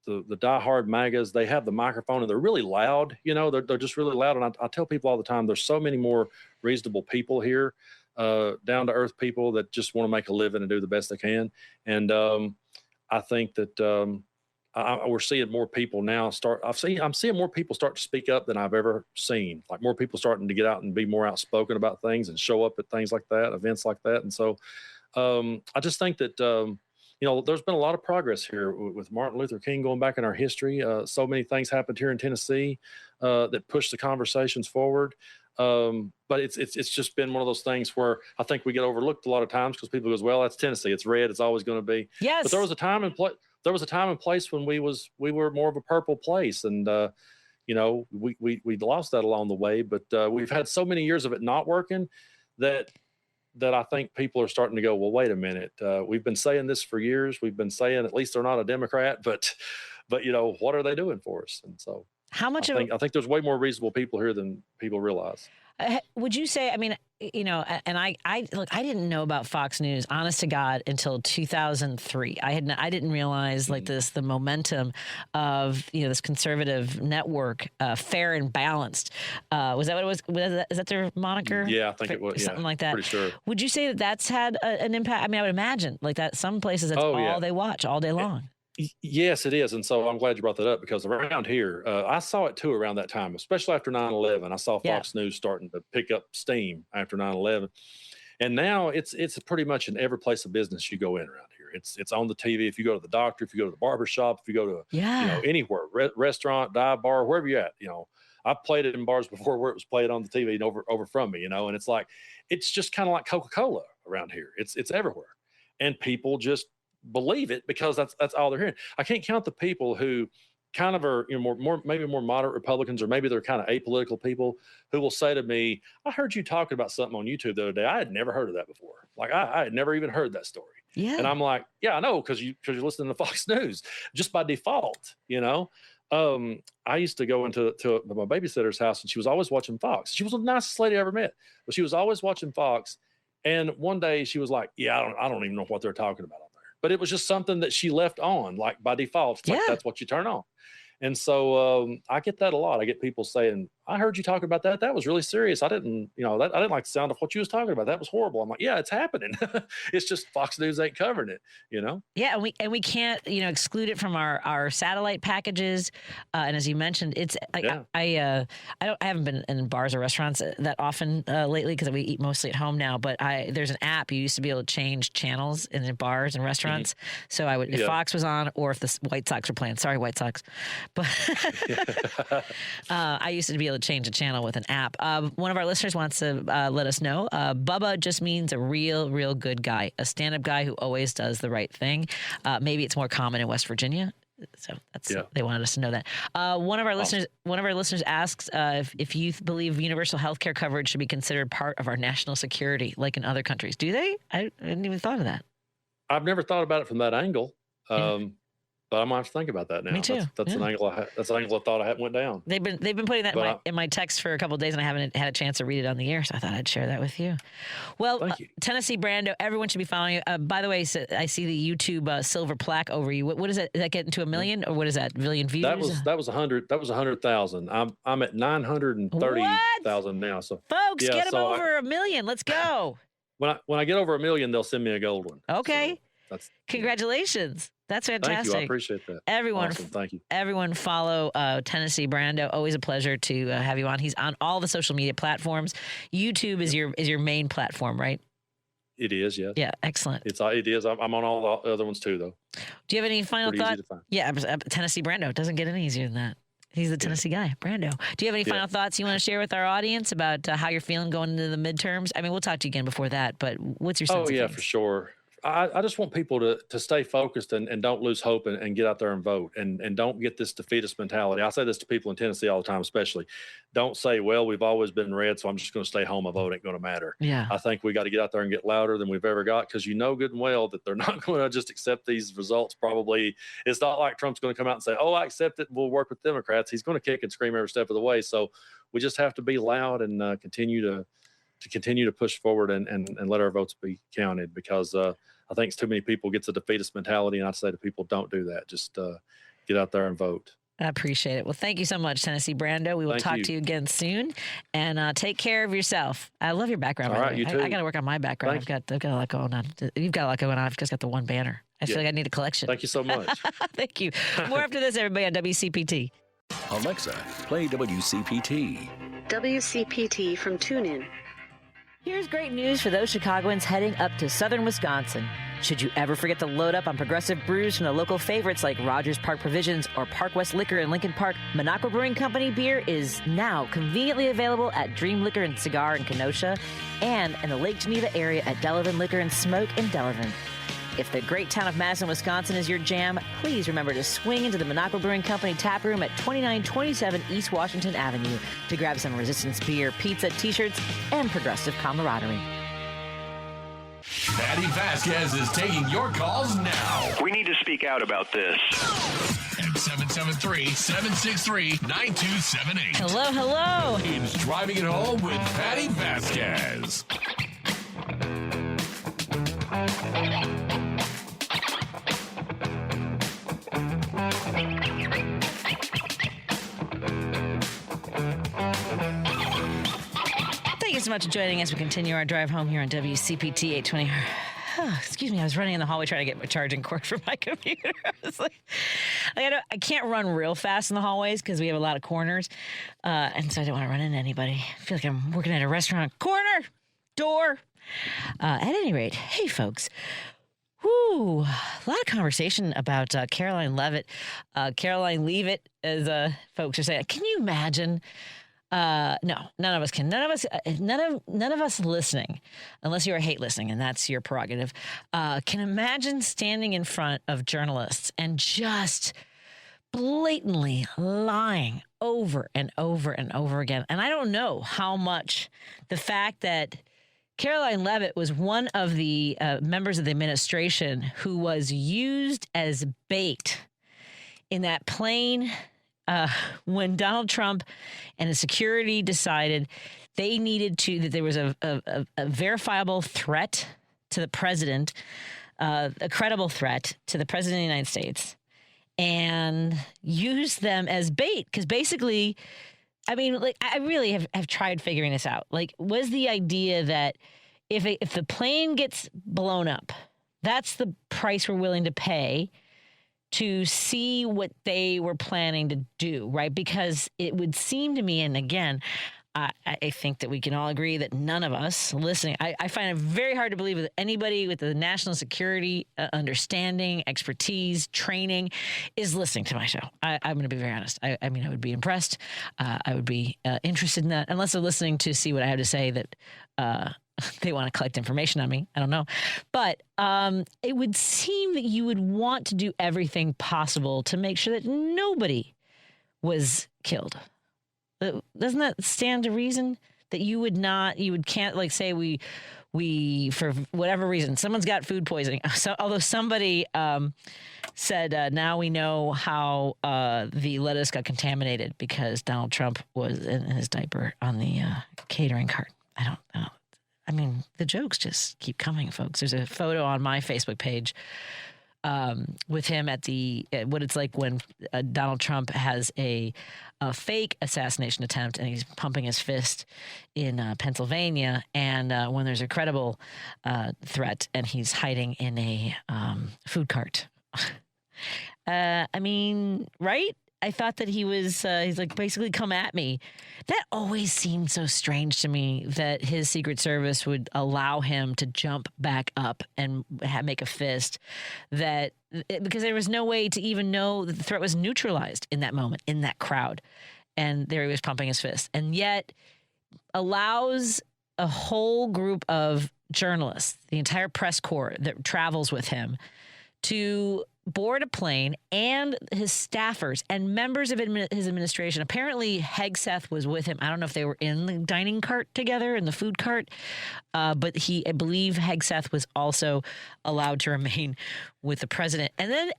diehard MAGAs, they have the microphone and they're really loud. You know, they're just really loud. And I tell people all the time, there's so many more reasonable people here. Down to earth people that just want to make a living and do the best they can. And I think that we're seeing more people now I'm seeing more people start to speak up than I've ever seen. Like more people starting to get out and be more outspoken about things and show up at things like that, events like that. And so I just think that, you know, there's been a lot of progress here with Martin Luther King going back in our history. So many things happened here in Tennessee that pushed the conversations forward. But it's just been one of those things where I think we get overlooked a lot of times because people goes, well, that's Tennessee. It's red. It's always going to be. Yes. But there was a time and place when we were more of a purple place, and you know, we lost that along the way. But we've had so many years of it not working that I think people are starting to go, well, wait a minute. We've been saying this for years. We've been saying at least they're not a Democrat, but you know, what are they doing for us? And so how much I think there's way more reasonable people here than people realize. Would you say, I mean, you know, and I didn't know about Fox News, honest to God, until 2003. I didn't realize like the momentum of, you know, this conservative network, fair and balanced. Was that what it was? Is that their moniker? Yeah, I think it was. Something like that. Pretty sure. Would you say that that's had an impact? I mean, I would imagine like that some places that's all they watch all day long. Yes, it is. And so I'm glad you brought that up because around here, I saw it too around that time, especially after 9/11. I saw Fox News starting to pick up steam after 9/11. And now it's pretty much in every place of business you go in around here. It's on the TV. If you go to the doctor, if you go to the barber shop, if you go to you know, anywhere, restaurant, dive bar, wherever you're at, you know, I've played it in bars before where it was played on the TV and over from me, you know, and it's like, it's just kind of like Coca-Cola around here. It's everywhere. And people just believe it because that's all they're hearing. I can't count the people who kind of are, you know, more maybe more moderate Republicans, or maybe they're kind of apolitical people who will say to me, I heard you talking about something on YouTube the other day. I had never heard of that before. Like I had never even heard that story. Yeah. And I'm like, yeah, I know, because you're listening to Fox News just by default, you know. I used to go into my babysitter's house and she was always watching Fox. She was the nicest lady I ever met, but she was always watching Fox. And one day she was like, yeah, I don't even know what they're talking about. But it was just something that she left on, like by default. It's like that's what you turn on. And so I get that a lot. I get people saying, I heard you talking about that. That was really serious. I didn't like the sound of what you was talking about. That was horrible. I'm like, yeah, it's happening. It's just Fox News ain't covering it, you know? Yeah. And we can't, you know, exclude it from our satellite packages. And as you mentioned, it's like, I haven't been in bars or restaurants that often lately because we eat mostly at home now, but there's an app. You used to be able to change channels in the bars and restaurants. So I would, if Fox was on or if the White Sox were playing, sorry, White Sox, but I used to be able to change a channel with an app. One of our listeners wants to let us know, Bubba just means a real good guy, a stand-up guy who always does the right thing. Maybe it's more common in West Virginia. So that's they wanted us to know that. One of our listeners asks if you believe universal health care coverage should be considered part of our national security, like in other countries. Do they? I hadn't even thought of that. I've never thought about it from that angle. But I'm gonna have to think about that now. Me too. That's an angle. That's an angle I thought I went down. They've been putting that in my text for a couple of days, and I haven't had a chance to read it on the air, so I thought I'd share that with you. Well, Thank you. Tennessee Brando, everyone should be following you. By the way, so I see the YouTube silver plaque over you. What is that? Is that getting to 1 million, or what is that? 1 million views? That was 100. That was 100,000. I'm at 930,000 now. So folks, yeah, get them over 1 million. Let's go. When I get over 1 million, they'll send me a gold one. Okay. So Congratulations. That's fantastic. Thank you. I appreciate that. Everyone, awesome. Thank you. Everyone follow Tennessee Brando. Always a pleasure to have you on. He's on all the social media platforms. YouTube is your main platform, right? It is, yes. Yeah, excellent. It is. I'm on all the other ones too, though. Do you have any final Pretty thought? easy to find. Yeah, Tennessee Brando. It doesn't get any easier than that. He's the Tennessee guy, Brando. Do you have any final thoughts you want to share with our audience about how you're feeling going into the midterms? I mean, we'll talk to you again before that, but what's your sense of things? For sure. I just want people to stay focused and don't lose hope and get out there and vote and don't get this defeatist mentality. I say this to people in Tennessee all the time, especially. Don't say, well, we've always been red, so I'm just going to stay home. A vote ain't going to matter. Yeah. I think we got to get out there and get louder than we've ever got because you know good and well that they're not going to just accept these results. Probably it's not like Trump's going to come out and say, oh, I accept it. We'll work with Democrats. He's going to kick and scream every step of the way. So we just have to be loud and continue to push forward and let our votes be counted because I think too many people get the defeatist mentality, and I say to people, don't do that. Just get out there and vote. I appreciate it. Well, thank you so much, Tennessee Brando. We will talk to you again soon, and take care of yourself. I love your background. All right, you too. I got to work on my background. I've got a lot going on. You've got a lot going on. I've just got the one banner. I feel like I need a collection. Thank you so much. Thank you. More after this, everybody on WCPT. Alexa, play WCPT. WCPT from TuneIn. Here's great news for those Chicagoans heading up to southern Wisconsin. Should you ever forget to load up on progressive brews from the local favorites like Rogers Park Provisions or Park West Liquor in Lincoln Park, Minocqua Brewing Company beer is now conveniently available at Dream Liquor and Cigar in Kenosha and in the Lake Geneva area at Delavan Liquor and Smoke in Delavan. If the great town of Madison, Wisconsin is your jam, please remember to swing into the Minocqua Brewing Company tap room at 2927 East Washington Avenue to grab some Resistance beer, pizza, t-shirts, and progressive camaraderie. Patti Vasquez is taking your calls now. We need to speak out about this. At 773-763-9278. Hello. It's Driving It Home with Patti Vasquez. Thank you so much for joining us. We continue our drive home here on WCPT 820. Excuse me, I was running in the hallway trying to get my charging cord for my computer. I was like I can't run real fast in the hallways because we have a lot of corners. And so I don't want to run into anybody. I feel like I'm working at a restaurant. Corner, door. At any rate, hey, folks. Whoo, a lot of conversation about Caroline Leavitt. Caroline Leavitt, as folks are saying. Can you imagine? No, none of us can. None of us listening, unless you are hate listening, and that's your prerogative, can imagine standing in front of journalists and just blatantly lying over and over and over again. And I don't know how much the fact that Caroline Leavitt was one of the members of the administration who was used as bait in that plane when Donald Trump and his security decided they needed that there was a verifiable threat to the president, a credible threat to the president of the United States, and used them as bait. Because basically, I mean, like, I really have tried figuring this out. Like, was the idea that if the plane gets blown up, that's the price we're willing to pay to see what they were planning to do, right? Because it would seem to me, and again, I think that we can all agree that none of us listening, I find it very hard to believe that anybody with the national security understanding, expertise, training is listening to my show. I'm going to be very honest. I mean, I would be impressed. I would be interested in that, unless they're listening to see what I have to say that they want to collect information on me. I don't know. But it would seem that you would want to do everything possible to make sure that nobody was killed. Doesn't that stand to reason that you can't, like, say we for whatever reason, someone's got food poisoning. So, although somebody said now we know how the lettuce got contaminated because Donald Trump was in his diaper on the catering cart. I don't know. I mean, the jokes just keep coming, folks. There's a photo on my Facebook page with him at what it's like when Donald Trump has a fake assassination attempt and he's pumping his fist in Pennsylvania, and when there's a credible threat and he's hiding in a food cart. I mean, right? I thought that he was, he's like, basically come at me. That always seemed so strange to me that his Secret Service would allow him to jump back up and make a fist, because there was no way to even know that the threat was neutralized in that moment, in that crowd. And there he was pumping his fist. And yet allows a whole group of journalists, the entire press corps that travels with him, to board a plane, and his staffers and members of his administration. Apparently, Hegseth was with him. I don't know if they were in the dining cart together, in the food cart, but I believe Hegseth was also allowed to remain with the president. And then,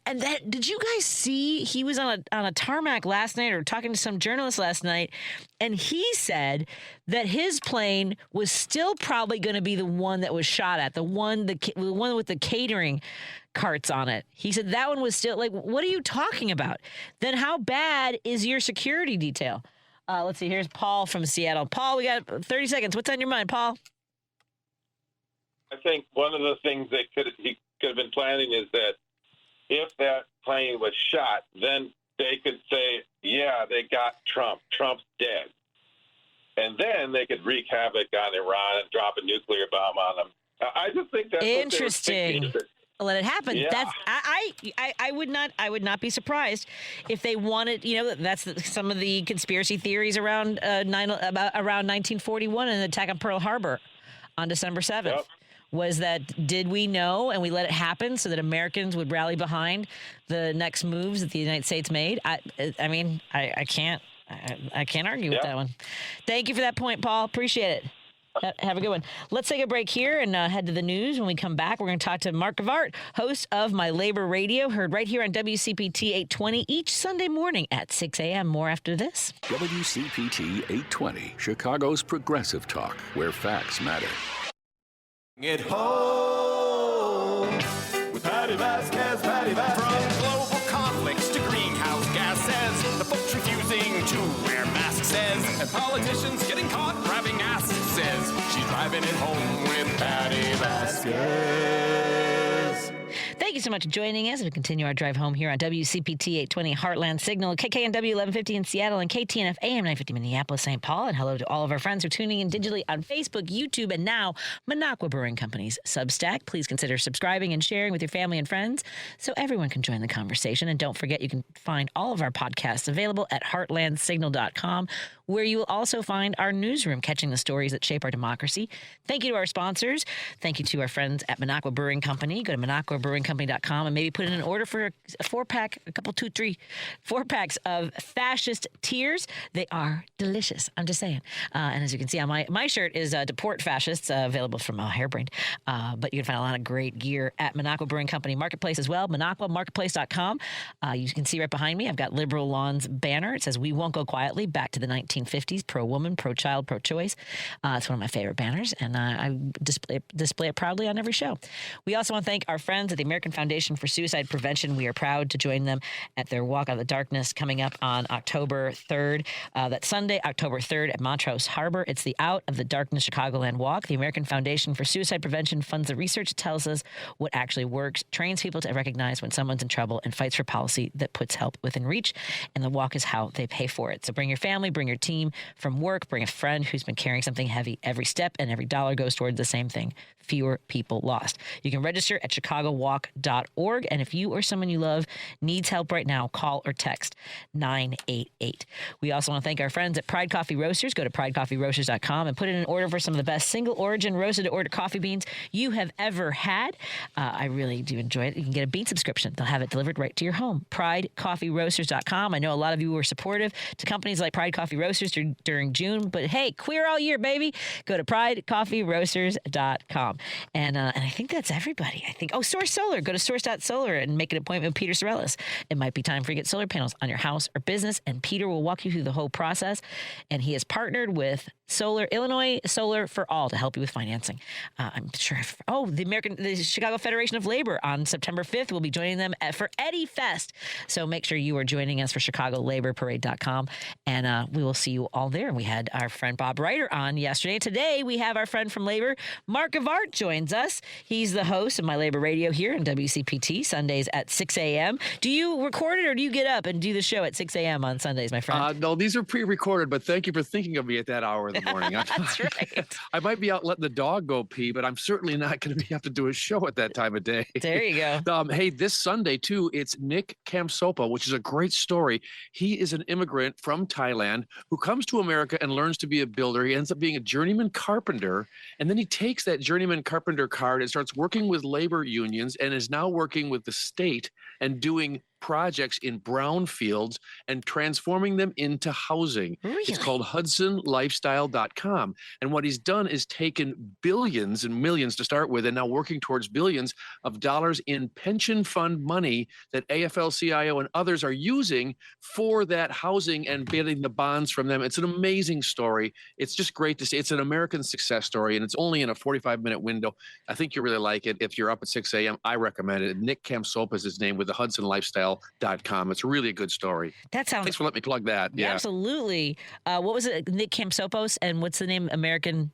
did you guys see? He was on a tarmac last night, or talking to some journalist last night, and he said that his plane was still probably going to be the one that was shot at, the one with the catering carts on it. He said that one was still, like, what are you talking about? Then how bad is your security detail? Let's see. Here's Paul from Seattle. Paul, we got 30 seconds. What's on your mind, Paul? I think one of the things that he could have been planning is that if that plane was shot, then they could say, yeah, they got Trump. Trump's dead. And then they could wreak havoc on Iran and drop a nuclear bomb on them. I just think that's interesting. Let it happen. Yeah. That's I would not be surprised if they wanted. That's some of the conspiracy theories around around 1941 and the attack on Pearl Harbor on December 7th. Yep. Was that, did we know and we let it happen so that Americans would rally behind the next moves that the United States made? I can't argue with that one. Thank you for that point, Paul. Appreciate it. Have a good one. Let's take a break here and head to the news. When we come back, we're going to talk to Mark Gavart, host of My Labor Radio, heard right here on WCPT 820 each Sunday morning at 6 a.m. More after this. WCPT 820, Chicago's progressive talk, where facts matter. At home with Patti Vasquez, Patti Vasquez. From global conflicts to greenhouse gases, the folks refusing to wear masks says, and politicians getting caught grabbing asses says, she's driving it home with Patti Vasquez. Thank you so much for joining us as we continue our drive home here on WCPT 820 Heartland Signal, KKNW 1150 in Seattle, and KTNF AM 950 Minneapolis, St. Paul. And hello to all of our friends who are tuning in digitally on Facebook, YouTube, and now Minocqua Brewing Company's Substack. Please consider subscribing and sharing with your family and friends so everyone can join the conversation. And don't forget, you can find all of our podcasts available at heartlandsignal.com, where you will also find our newsroom, catching the stories that shape our democracy. Thank you to our sponsors. Thank you to our friends at Minocqua Brewing Company. Go to minocquabrewingcompany.com and maybe put in an order for a 4-pack, a couple, 2, 3, 4-packs of fascist tears. They are delicious. I'm just saying. And as you can see on my shirt is Deport Fascists, available from Hairbrained. But you can find a lot of great gear at Minocqua Brewing Company Marketplace as well, minocquamarketplace.com. You can see right behind me, I've got Liberal Lawns banner. It says, "We won't go quietly, back to the 1950s, pro-woman, pro-child, pro-choice." It's one of my favorite banners, and I display it proudly on every show. We also want to thank our friends at the American Foundation for Suicide Prevention. We are proud to join them at their Walk Out of the Darkness coming up on October 3rd. That's Sunday, October 3rd at Montrose Harbor. It's the Out of the Darkness Chicagoland Walk. The American Foundation for Suicide Prevention funds the research, tells us what actually works, trains people to recognize when someone's in trouble, and fights for policy that puts help within reach. And the walk is how they pay for it. So bring your family, bring your team from work, bring a friend who's been carrying something heavy. Every step and every dollar goes toward the same thing: fewer people lost. You can register at chicagowalk.org. pridefirst.org. And if you or someone you love needs help right now, call or text 988. We also want to thank our friends at Pride Coffee Roasters. Go to pridecoffeeroasters.com and put in an order for some of the best single origin roasted to order coffee beans you have ever had. I really do enjoy it. You can get a bean subscription. They'll have it delivered right to your home. pridecoffeeroasters.com. I know a lot of you were supportive to companies like Pride Coffee Roasters during June, but hey, queer all year, baby. Go to pridecoffeeroasters.com. And I think that's everybody. Source Solar. Go to source.solar and make an appointment with Peter Sorellis. It might be time for you to get solar panels on your house or business, and Peter will walk you through the whole process. And he has partnered with Illinois Solar for All to help you with financing. I'm sure. The Chicago Federation of Labor on September 5th will be joining them for Eddie Fest. So make sure you are joining us for ChicagoLaborParade.com, and we will see you all there. We had our friend Bob Ryder on yesterday. Today we have our friend from Labor, Mark of Art, joins us. He's the host of My Labor Radio here in WCPT Sundays at 6 a.m. Do you record it, or do you get up and do the show at 6 a.m. on Sundays, my friend? No, these are pre-recorded, but thank you for thinking of me at that hour of the morning. That's right. I might be out letting the dog go pee, but I'm certainly not going to have to do a show at that time of day. There you go. Hey, this Sunday, too, it's Nick Kamsopa, which is a great story. He is an immigrant from Thailand who comes to America and learns to be a builder. He ends up being a journeyman carpenter, and then he takes that journeyman carpenter card and starts working with labor unions and is now working with the state and doing projects in brownfields and transforming them into housing. Really? It's called HudsonLifestyle.com. And what he's done is taken billions and millions to start with and now working towards billions of dollars in pension fund money that AFL-CIO and others are using for that housing and getting the bonds from them. It's an amazing story. It's just great to see. It's an American success story, and it's only in a 45-minute window. I think you really like it. If you're up at 6 a.m., I recommend it. Nick Kamsopa is his name with the HudsonLifestyle.com. It's really a good story. That sounds. Thanks for letting me plug that. Yeah, absolutely. What was it? Nick Kamsopos, and what's the name? American.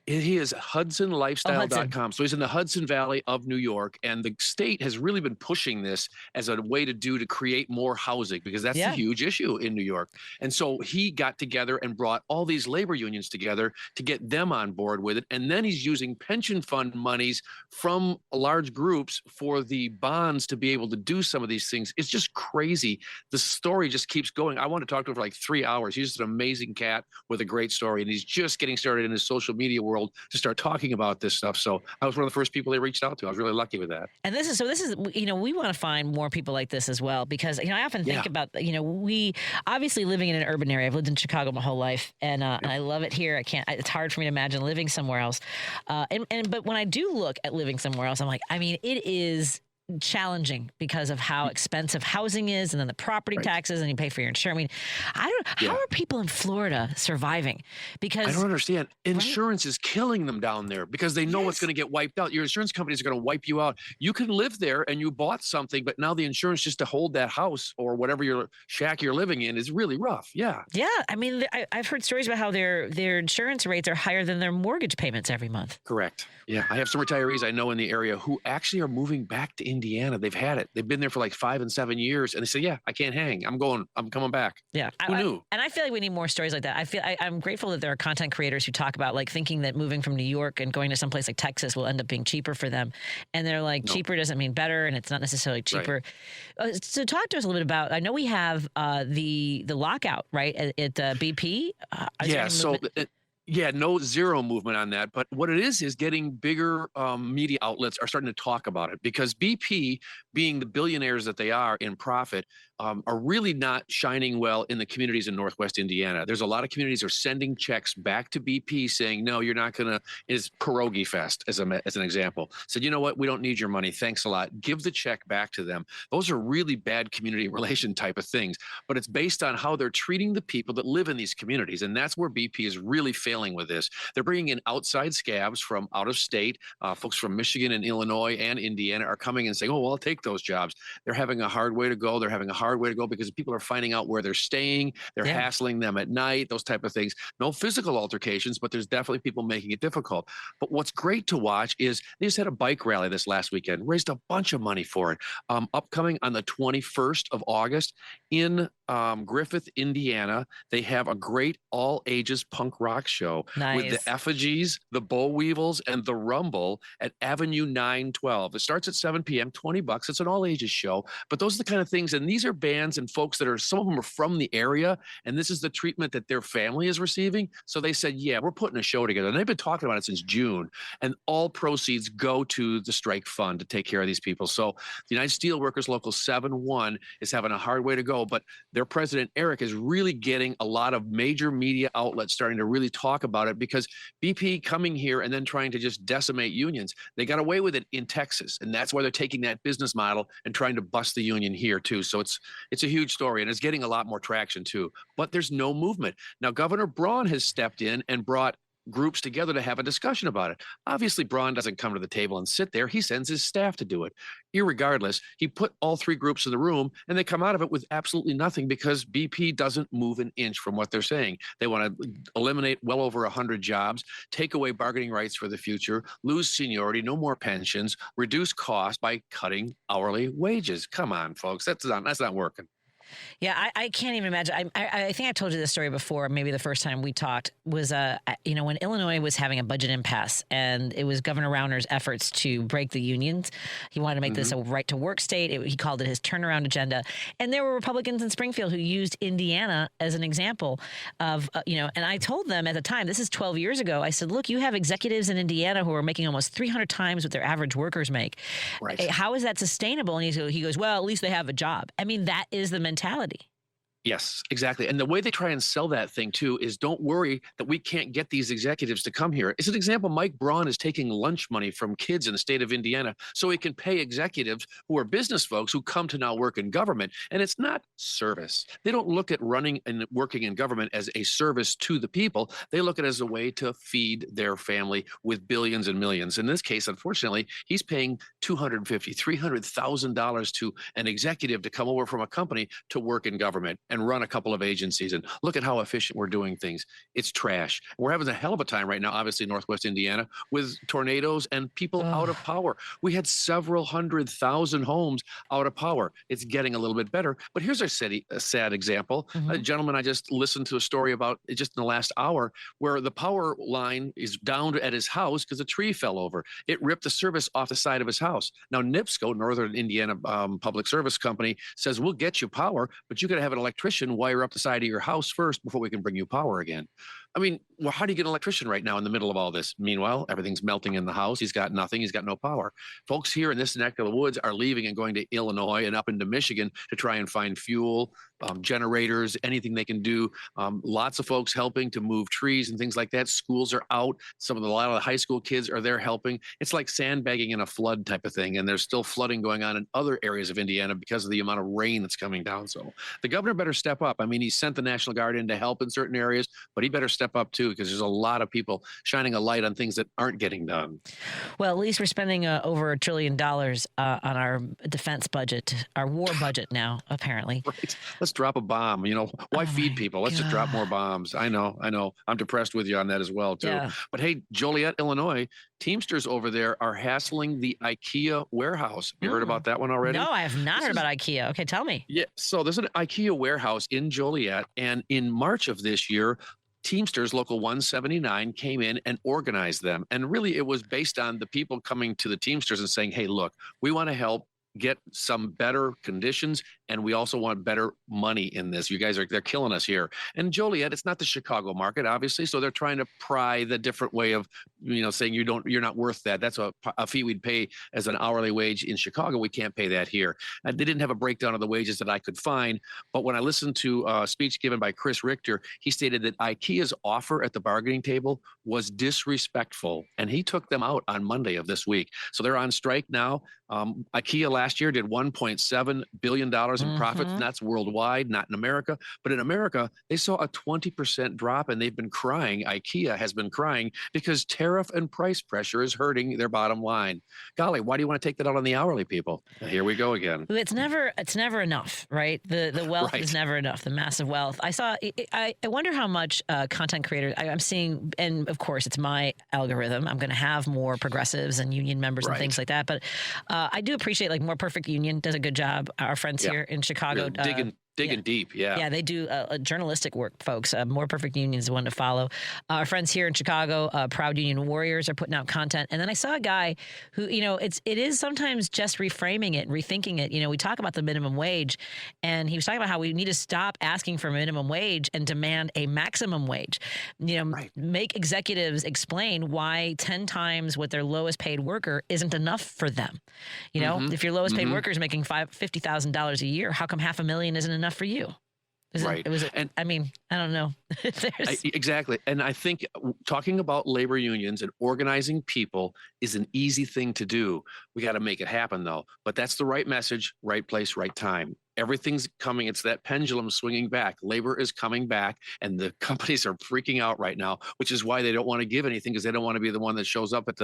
He is HudsonLifestyle.com. Hudson. So he's in the Hudson Valley of New York, and the state has really been pushing this as a way to create more housing, because that's a huge issue in New York. And so he got together and brought all these labor unions together to get them on board with it. And then he's using pension fund monies from large groups for the bonds to be able to do some of these things. It's just crazy. The story just keeps going. I want to talk to him for like 3 hours. He's just an amazing cat with a great story, and he's just getting started in his social media world to start talking about this stuff. So I was one of the first people they reached out to. I was really lucky with that. And this is, we want to find more people like this as well, because, I often think about, we obviously living in an urban area. I've lived in Chicago my whole life, and I love it here. It's hard for me to imagine living somewhere else. But when I do look at living somewhere else, I'm like, it is challenging because of how expensive housing is, and then the property taxes, and you pay for your insurance. How are people in Florida surviving? Because I don't understand. Insurance is killing them down there because they know what's going to get wiped out. Your insurance companies are going to wipe you out. You can live there and you bought something, but now the insurance just to hold that house or whatever your shack you're living in is really rough. Yeah. Yeah. I've heard stories about how their insurance rates are higher than their mortgage payments every month. Correct. Yeah. I have some retirees I know in the area who actually are moving back to Indiana. They've had it. They've been there for like 5 and 7 years, and they say, I can't hang. I'm coming back. Yeah. Who knew? And I feel like we need more stories like that. I'm grateful that there are content creators who talk about like thinking that moving from New York and going to someplace like Texas will end up being cheaper for them. And they're like, cheaper doesn't mean better, and it's not necessarily cheaper. Right. So talk to us a little bit about, I know we have the lockout, right, at BP. Zero movement on that. But what it is getting bigger media outlets are starting to talk about it, because BP, being the billionaires that they are in profit, are really not shining well in the communities in Northwest Indiana. There's a lot of communities are sending checks back to BP saying, no, you're not going to, is Pierogi Fest as an example. Said, you know what, we don't need your money. Thanks a lot. Give the check back to them. Those are really bad community relation type of things, but it's based on how they're treating the people that live in these communities. And that's where BP is really failing with this. They're bringing in outside scabs from out of state. Folks from Michigan and Illinois and Indiana are coming and saying, oh, well, I'll take those jobs. They're having a hard way to go. They're having a hard way to go because people are finding out where they're staying. They're hassling them at night, those type of things. No physical altercations, but there's definitely people making it difficult. But what's great to watch is they just had a bike rally this last weekend, raised a bunch of money for it. Upcoming on the 21st of August in Griffith, Indiana, they have a great all ages punk rock show. show with Nice. the effigies, the boll weevils, and the rumble at Avenue 912. It starts at 7 p.m., $20. It's an all ages show, but those are the kind of things. And these are bands and folks that are, some of them are from the area, and this is the treatment that their family is receiving. So they said, yeah, we're putting a show together. And they've been talking about it since June, and all proceeds go to the strike fund to take care of these people. So the United Steelworkers Local 7-1 is having a hard way to go, but their president, Eric, is really getting a lot of major media outlets starting to really talk about it, because BP coming here and then trying to just decimate unions, they got away with it in Texas. And that's why they're taking that business model and trying to bust the union here too. So it's a huge story, and it's getting a lot more traction too, but there's no movement. Now, Governor Braun has stepped in and brought groups together to have a discussion about it. Obviously, Braun doesn't come to the table and sit there. He sends his staff to do it. Irregardless, he put all three groups in the room, and they come out of it with absolutely nothing, because BP doesn't move an inch from what they're saying. They want to eliminate well over 100 jobs, take away bargaining rights for the future, lose seniority, no more pensions, reduce costs by cutting hourly wages. Come on, folks. That's not working. Yeah, I can't even imagine. I think I told you this story before. Maybe the first time we talked was, when Illinois was having a budget impasse, and it was Governor Rauner's efforts to break the unions. He wanted to make this a right to work state. He called it his turnaround agenda. And there were Republicans in Springfield who used Indiana as an example of, and I told them at the time, this is 12 years ago, I said, look, you have executives in Indiana who are making almost 300 times what their average workers make. Right. How is that sustainable? And he goes, well, at least they have a job. I mean, that is the mentality. Yes, exactly. And the way they try and sell that thing too is, don't worry that we can't get these executives to come here. As an example, Mike Braun is taking lunch money from kids in the state of Indiana so he can pay executives who are business folks who come to now work in government. And it's not service. They don't look at running and working in government as a service to the people. They look at it as a way to feed their family with billions and millions. In this case, unfortunately, he's paying $250,000, $300,000 to an executive to come over from a company to work in government and run a couple of agencies. And look at how efficient we're doing things. It's trash. We're having a hell of a time right now, obviously, in Northwest Indiana, with tornadoes and people out of power. We had several 100,000 homes out of power. It's getting a little bit better. But here's a sad example. A gentleman I just listened to a story about just in the last hour, where the power line is down at his house because a tree fell over. It ripped the service off the side of his house. Now, NIPSCO, Northern Indiana Public Service Company, says, we'll get you power, but you got to have an electrician wire up the side of your house first before we can bring you power again. I mean, well, how do you get an electrician right now in the middle of all this? Meanwhile, everything's melting in the house. He's got nothing. He's got no power. Folks here in this neck of the woods are leaving and going to Illinois and up into Michigan to try and find fuel, generators, anything they can do. Lots of folks helping to move trees and things like that. Schools are out. A lot of the high school kids are there helping. It's like sandbagging in a flood type of thing. And there's still flooding going on in other areas of Indiana because of the amount of rain that's coming down. So the governor better step up. I mean, he sent the National Guard in to help in certain areas, but he better step up too, because there's a lot of people shining a light on things that aren't getting done. Well, at least we're spending over $1 trillion on our defense budget, our war budget now, apparently. Right. Let's drop a bomb. Why feed people? Let's just drop more bombs. I know. I'm depressed with you on that as well too. Yeah. But hey, Joliet, Illinois, Teamsters over there are hassling the IKEA warehouse. You heard about that one already? No, I have not heard about IKEA. Okay, tell me. Yeah. So there's an IKEA warehouse in Joliet, and in March of this year, Teamsters Local 179 came in and organized them. And really, it was based on the people coming to the Teamsters and saying, hey, look, we want to help get some better conditions, and we also want better money in this. You guys they're killing us here. And Joliet, it's not the Chicago market, obviously, so they're trying to pry the different way of, saying you're not worth that. That's a fee we'd pay as an hourly wage in Chicago. We can't pay that here. They didn't have a breakdown of the wages that I could find, but when I listened to a speech given by Chris Richter, he stated that IKEA's offer at the bargaining table was disrespectful, and he took them out on Monday of this week. So they're on strike now. IKEA last year did $1.7 billion in profits, and that's worldwide, not in America. But in America, they saw a 20% drop, and they've been crying. IKEA has been crying because tariff and price pressure is hurting their bottom line. Golly, why do you want to take that out on the hourly people? Here we go again. It's never enough, right? The wealth is never enough, the massive wealth. I wonder how much content creators, I'm seeing, and of course, it's my algorithm. I'm going to have more progressives and union members and things like that. But I do appreciate, like, More Perfect Union does a good job. Our friends here in Chicago. Digging Digging deep, yeah. Yeah, they do journalistic work, folks. More Perfect Union is one to follow. Our friends here in Chicago, Proud Union Warriors, are putting out content. And then I saw a guy who, it is sometimes just reframing it and rethinking it. We talk about the minimum wage, and he was talking about how we need to stop asking for minimum wage and demand a maximum wage. Make executives explain why 10 times what their lowest paid worker isn't enough for them. If your lowest paid worker is making $50,000 a year, how come $500,000 isn't enough for you? I don't know. Exactly. And I think talking about labor unions and organizing people is an easy thing to do. We got to make it happen, though. But that's the right message, right place, right time. Everything's coming. It's that pendulum swinging back. Labor is coming back, and the companies are freaking out right now, which is why they don't want to give anything, because they don't want to be the one that shows up at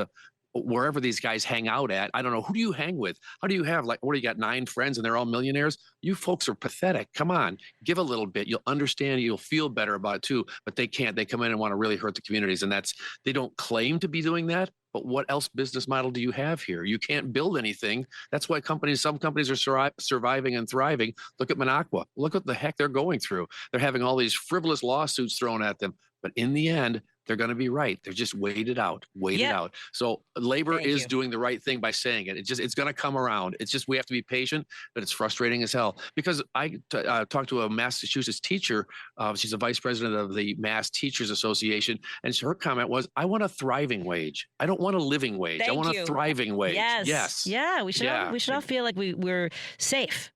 wherever these guys hang out at. I don't know. Who do you hang with? How do you have, what do you got, 9 friends and they're all millionaires? You folks are pathetic. Come on, give a little bit. You'll understand. You'll feel better about it too, but they can't. They come in and want to really hurt the communities. And they don't claim to be doing that, but what else business model do you have here? You can't build anything. That's why some companies are surviving and thriving. Look at Minocqua. Look what the heck they're going through. They're having all these frivolous lawsuits thrown at them, but in the end, they're going to be right. They're just wait it out. So labor is doing the right thing by saying it. It's going to come around. It's just, we have to be patient, but it's frustrating as hell. Because I talked to a Massachusetts teacher. She's a vice president of the Mass Teachers Association. And her comment was, I want a thriving wage. I don't want a living wage. I want a thriving wage. Yes. Yeah. We should all feel like we're safe.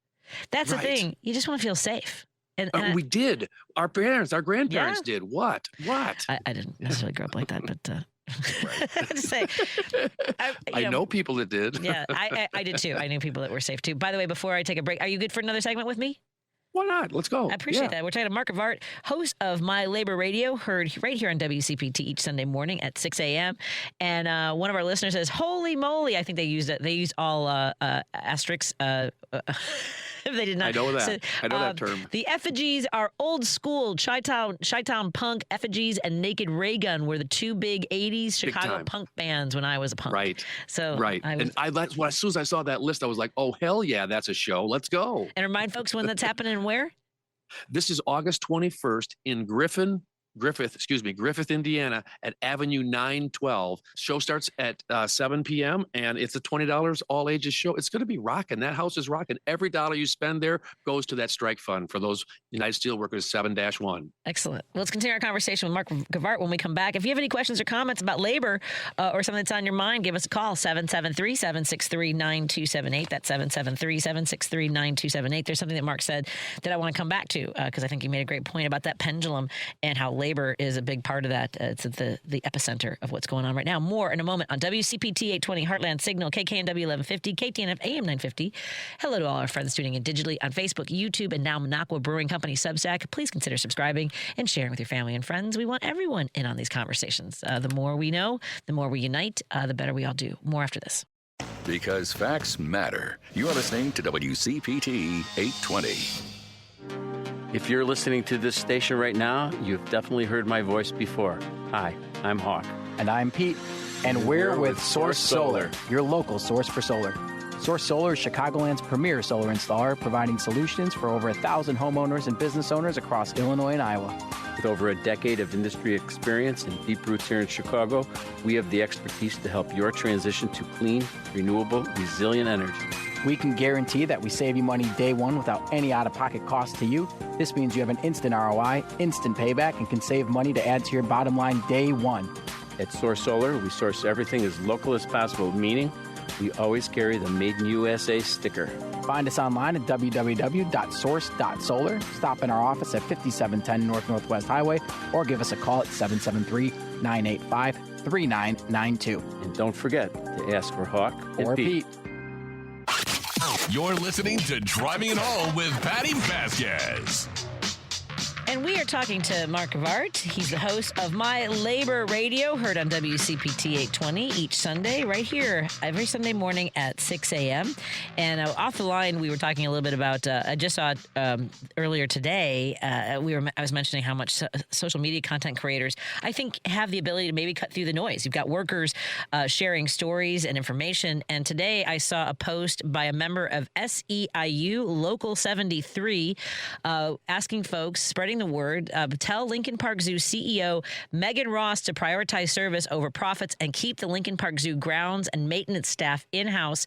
That's the thing. You just want to feel safe. And we did. Our grandparents did. What? I didn't necessarily grow up like that, but I have to say, I know people that did. Yeah, I did too. I knew people that were safe too. By the way, before I take a break, are you good for another segment with me? Why not? Let's go. I appreciate that. We're talking to Mark of Art, host of My Labor Radio, heard right here on WCPT each Sunday morning at 6 a.m. And one of our listeners says, holy moly. I think they used it. They used all asterisks. They did not. I know that. So, I know that term. The effigies are old school. Chi-Town Punk, Effigies, and Naked Ray Gun were the 2 big 80s Chicago punk bands when I was a punk. Right. So And as soon as I saw that list, I was like, oh, hell yeah, that's a show. Let's go. And remind folks when that's happening and where? This is August 21st in Griffith, Indiana at Avenue 912. Show starts at 7 p.m. and it's a $20 all ages show. It's going to be rocking. That house is rocking. Every dollar you spend there goes to that strike fund for those United Steelworkers 7-1. Excellent. Well, let's continue our conversation with Mark Gavart when we come back. If you have any questions or comments about labor or something that's on your mind, give us a call, 773-763-9278. That's 773-763-9278. There's something that Mark said that I want to come back to because I think you made a great point about that pendulum and how labor is a big part of that. It's at the epicenter of what's going on right now. More in a moment on WCPT 820 Heartland Signal, KKNW 1150, KTNF AM 950. Hello to all our friends tuning in digitally on Facebook, YouTube, and now Minocqua Brewing Company Substack. Please consider subscribing and sharing with your family and friends. We want everyone in on these conversations. The more we know, the more we unite, the better we all do. More after this. Because facts matter. You're listening to WCPT 820. If you're listening to this station right now, you've definitely heard my voice before. Hi, I'm Hawk. And I'm Pete. And we're with Source Solar, your local source for solar. Source Solar is Chicagoland's premier solar installer, providing solutions for over 1,000 homeowners and business owners across Illinois and Iowa. With over a decade of industry experience and deep roots here in Chicago, we have the expertise to help your transition to clean, renewable, resilient energy. We can guarantee that we save you money day one without any out-of-pocket cost to you. This means you have an instant ROI, instant payback, and can save money to add to your bottom line day one. At Source Solar, we source everything as local as possible, meaning we always carry the Made in USA sticker. Find us online at www.source.solar. Stop in our office at 5710 North Northwest Highway or give us a call at 773-985-3992. And don't forget to ask for Hawk or Pete. You're listening to Driving It Home with Patti Vasquez. And we are talking to Mark Vart. He's the host of My Labor Radio, heard on WCPT 820 each Sunday, right here every Sunday morning at 6 a.m. And off the line, we were talking a little bit about, I just saw earlier today, I was mentioning how much social media content creators, I think, have the ability to maybe cut through the noise. You've got workers sharing stories and information. And today I saw a post by a member of SEIU Local 73 asking folks, spreading the word, tell Lincoln Park Zoo CEO Megan Ross to prioritize service over profits and keep the Lincoln Park Zoo grounds and maintenance staff in-house.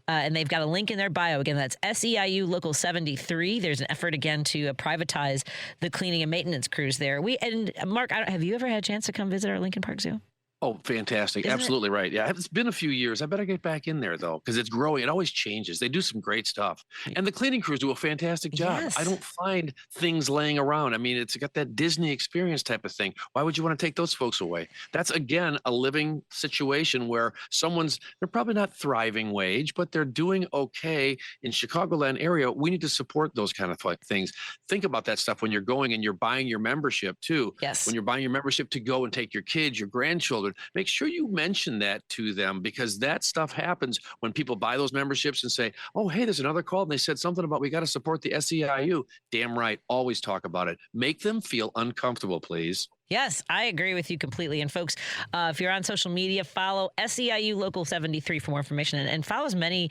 And they've got a link in their bio. Again, that's SEIU Local 73. There's an effort again to privatize the cleaning and maintenance crews there. And Mark, have you ever had a chance to come visit our Lincoln Park Zoo? Oh, fantastic. Absolutely right. Yeah, it's been a few years. I better get back in there, though, because it's growing. It always changes. They do some great stuff. And the cleaning crews do a fantastic job. Yes. I don't find things laying around. I mean, it's got that Disney experience type of thing. Why would you want to take those folks away? That's, again, a living situation where they're probably not thriving wage, but they're doing okay in Chicagoland area. We need to support those kind of things. Think about that stuff when you're going and you're buying your membership, too. Yes. When you're buying your membership to go and take your kids, your grandchildren, make sure you mention that to them, because that stuff happens when people buy those memberships and say, oh, hey, there's another call. And they said something about we got to support the SEIU. Damn right. Always talk about it. Make them feel uncomfortable, please. Yes, I agree with you completely. And folks, if you're on social media, follow SEIU Local 73 for more information, and follow as many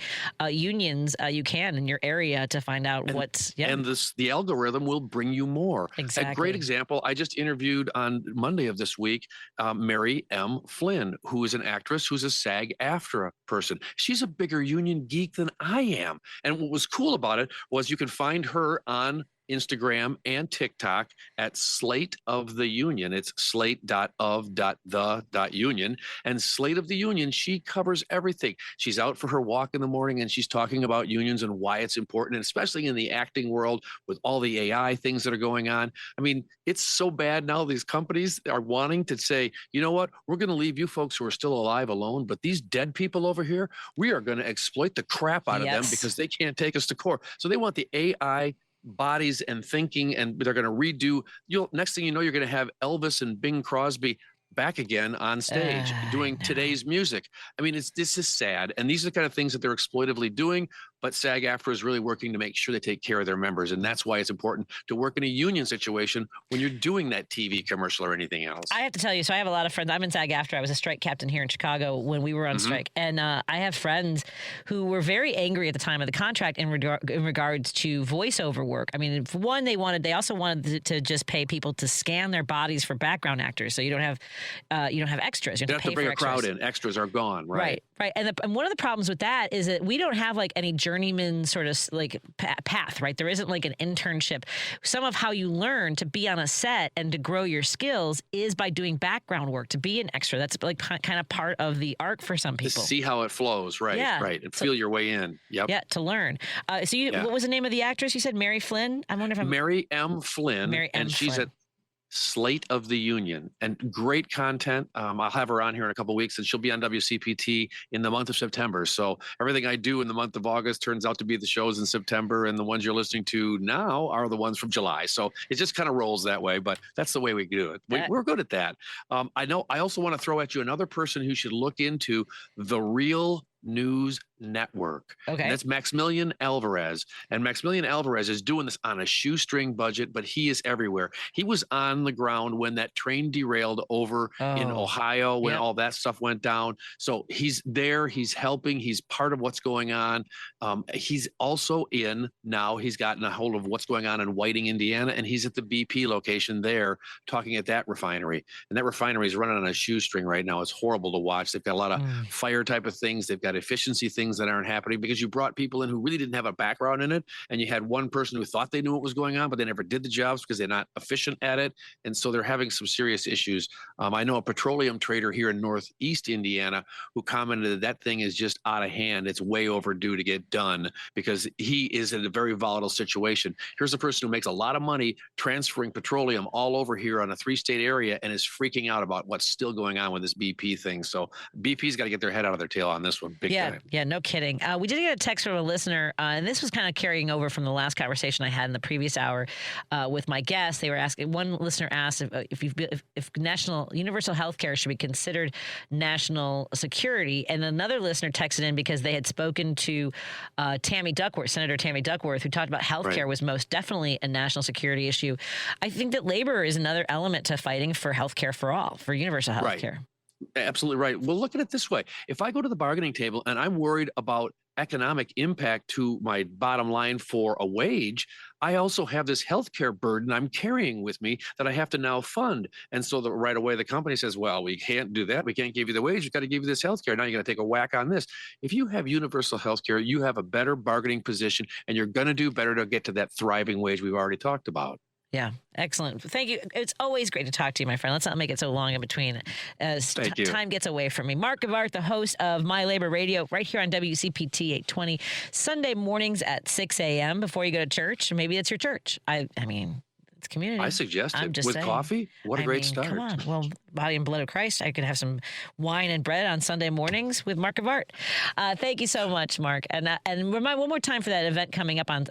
unions you can in your area to find out what's. Yeah. And the algorithm will bring you more. Exactly. A great example, I just interviewed on Monday of this week, Mary M. Flynn, who is an actress who's a SAG-AFTRA person. She's a bigger union geek than I am. And what was cool about it was you can find her on Instagram and TikTok at Slate of the Union. It's slate.of.the.union. And Slate of the Union, she covers everything. She's out for her walk in the morning and she's talking about unions and why it's important, and especially in the acting world with all the AI things that are going on. I mean, it's so bad now. These companies are wanting to say, you know what, we're going to leave you folks who are still alive alone, but these dead people over here, we are going to exploit the crap out of them because they can't take us to court. So they want the AI bodies and thinking, and they're going to redo. Next thing you know, you're going to have Elvis and Bing Crosby back again on stage doing today's music. I mean, this is sad. And these are the kind of things that they're exploitively doing. But SAG-AFTRA is really working to make sure they take care of their members. And that's why it's important to work in a union situation when you're doing that TV commercial or anything else. I have to tell you, so I have a lot of friends. I'm in SAG-AFTRA. I was a strike captain here in Chicago when we were on strike. And I have friends who were very angry at the time of the contract in regards to voiceover work. I mean, for one, they also wanted to just pay people to scan their bodies for background actors. So you don't have extras. You have to bring a crowd in. Extras are gone, right? Right. And one of the problems with that is that we don't have like any journeyman sort of like path, right? There isn't like an internship. Some of how you learn to be on a set and to grow your skills is by doing background work, to be an extra. That's like kind of part of the arc for some people. To see how it flows, right? Yeah. Right. And feel your way in. Yep. Yeah, to learn. What was the name of the actress? You said Mary Flynn? I wonder if Mary M. Flynn. And she's at Slate of the Union, and great content. I'll have her on here in a couple of weeks, and she'll be on WCPT in the month of September. So everything I do in the month of August turns out to be the shows in September, and the ones you're listening to now are the ones from July. So it just kind of rolls that way, but that's the way we do it. We're good at that. I also want to throw at you another person who should look into the Real News Network. Okay. And that's Maximilian Alvarez. And Maximilian Alvarez is doing this on a shoestring budget, but he is everywhere. He was on the ground when that train derailed over in Ohio, when all that stuff went down. So he's there, he's helping, he's part of what's going on. He's also he's gotten a hold of what's going on in Whiting, Indiana, and he's at the BP location there talking at that refinery. And that refinery is running on a shoestring right now. It's horrible to watch. They've got a lot of fire type of things. They've got efficiency things that aren't happening because you brought people in who really didn't have a background in it, and you had one person who thought they knew what was going on, but they never did the jobs because they're not efficient at it, and so they're having some serious issues. I know a petroleum trader here in Northeast Indiana who commented that thing is just out of hand. It's way overdue to get done because he is in a very volatile situation. Here's a person who makes a lot of money transferring petroleum all over here on a 3-state area and is freaking out about what's still going on with this BP thing. So BP's got to get their head out of their tail on this one. Big time. Yeah, no No kidding. We did get a text from a listener, and this was kind of carrying over from the last conversation I had in the previous hour with my guest. They were asking. One listener asked if national universal health care should be considered national security, and another listener texted in because they had spoken to Tammy Duckworth, Senator Tammy Duckworth, who talked about health care was most definitely a national security issue. I think that labor is another element to fighting for health care for all, for universal health care. Absolutely right. Well, look at it this way. If I go to the bargaining table and I'm worried about economic impact to my bottom line for a wage, I also have this healthcare burden I'm carrying with me that I have to now fund. And so right away, the company says, well, we can't do that. We can't give you the wage. We've got to give you this healthcare. Now you're going to take a whack on this. If you have universal healthcare, you have a better bargaining position and you're going to do better to get to that thriving wage we've already talked about. Yeah, excellent. Thank you. It's always great to talk to you, my friend. Let's not make it so long in between as time gets away from me. Mark Gavart, the host of My Labor Radio, right here on WCPT 820, Sunday mornings at 6 a.m. before you go to church. Maybe it's your church. I mean, it's community. I suggest I'm it just with saying. coffee. What a great start. Come on. Well, body and blood of Christ. I could have some wine and bread on Sunday mornings with Mark Gavart. Thank you so much, Mark. And remind one more time for that event coming up on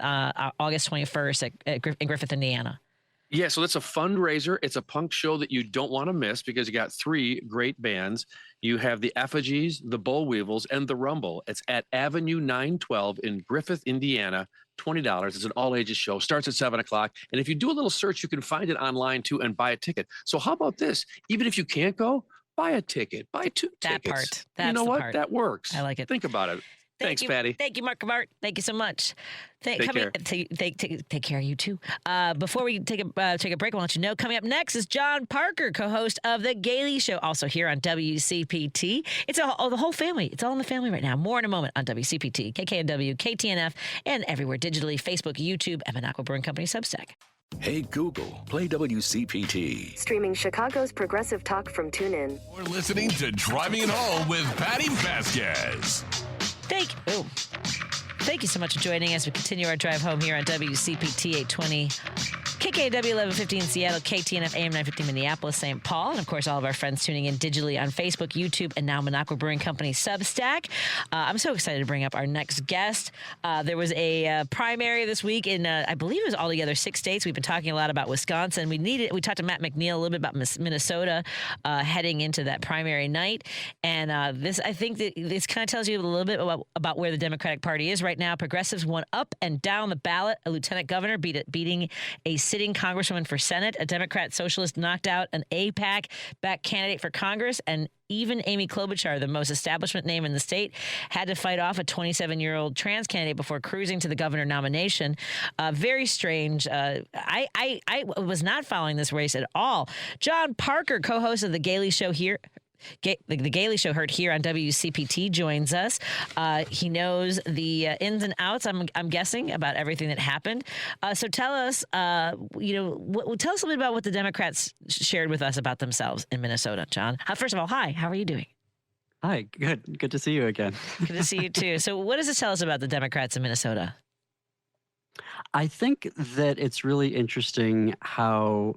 August 21st in Griffith, Indiana. Yeah, so that's a fundraiser. It's a punk show that you don't want to miss because you got three great bands. You have the Effigies, the Boll Weevils, and the Rumble. It's at Avenue 912 in Griffith, Indiana. $20. It's an all-ages show. Starts at 7 o'clock. And if you do a little search, you can find it online, too, and buy a ticket. So how about this? Even if you can't go, buy a ticket. Buy two tickets. That part. That's you know what? Part. That works. I like it. Think about it. Thanks, Patty. Thank you, Mark Gavart. Thank you so much. Take care. Take care, you too. Before we take a break, I want you to know coming up next is John Parker, co-host of The Gailey Show, also here on WCPT. It's the whole family. It's all in the family right now. More in a moment on WCPT, KKNW, KTNF, and everywhere digitally, Facebook, YouTube, and Minocqua Brewing Company Substack. Hey, Google, play WCPT. Streaming Chicago's progressive talk from TuneIn. We're listening to Driving It Home with Patti Vasquez. Thank you so much for joining us. We continue our drive home here on WCPT 820, KKW 1150 in Seattle, KTNF AM 950 Minneapolis, St. Paul, and of course all of our friends tuning in digitally on Facebook, YouTube, and now Minocqua Brewing Company Substack. I'm so excited to bring up our next guest. There was a primary this week in, I believe it was altogether 6 states. We've been talking a lot about Wisconsin. We talked to Matt McNeil a little bit about Minnesota heading into that primary night. And I think that this kind of tells you a little bit about where the Democratic Party is right now. Progressives won up and down the ballot. A lieutenant governor beating a sitting congresswoman for Senate. A Democrat socialist knocked out an AIPAC-backed candidate for Congress. And even Amy Klobuchar, the most establishment name in the state, had to fight off a 27-year-old trans candidate before cruising to the governor nomination. Very strange. I was not following this race at all. John Parker, co-host of The Gailey Show here. The Gailey Show, heard here on WCPT, joins us. He knows the ins and outs, I'm guessing, about everything that happened. So tell us, tell us a little bit about what the Democrats shared with us about themselves in Minnesota, John. First of all, hi, how are you doing? Hi, good. Good to see you again. Good to see you too. So what does this tell us about the Democrats in Minnesota? I think that it's really interesting how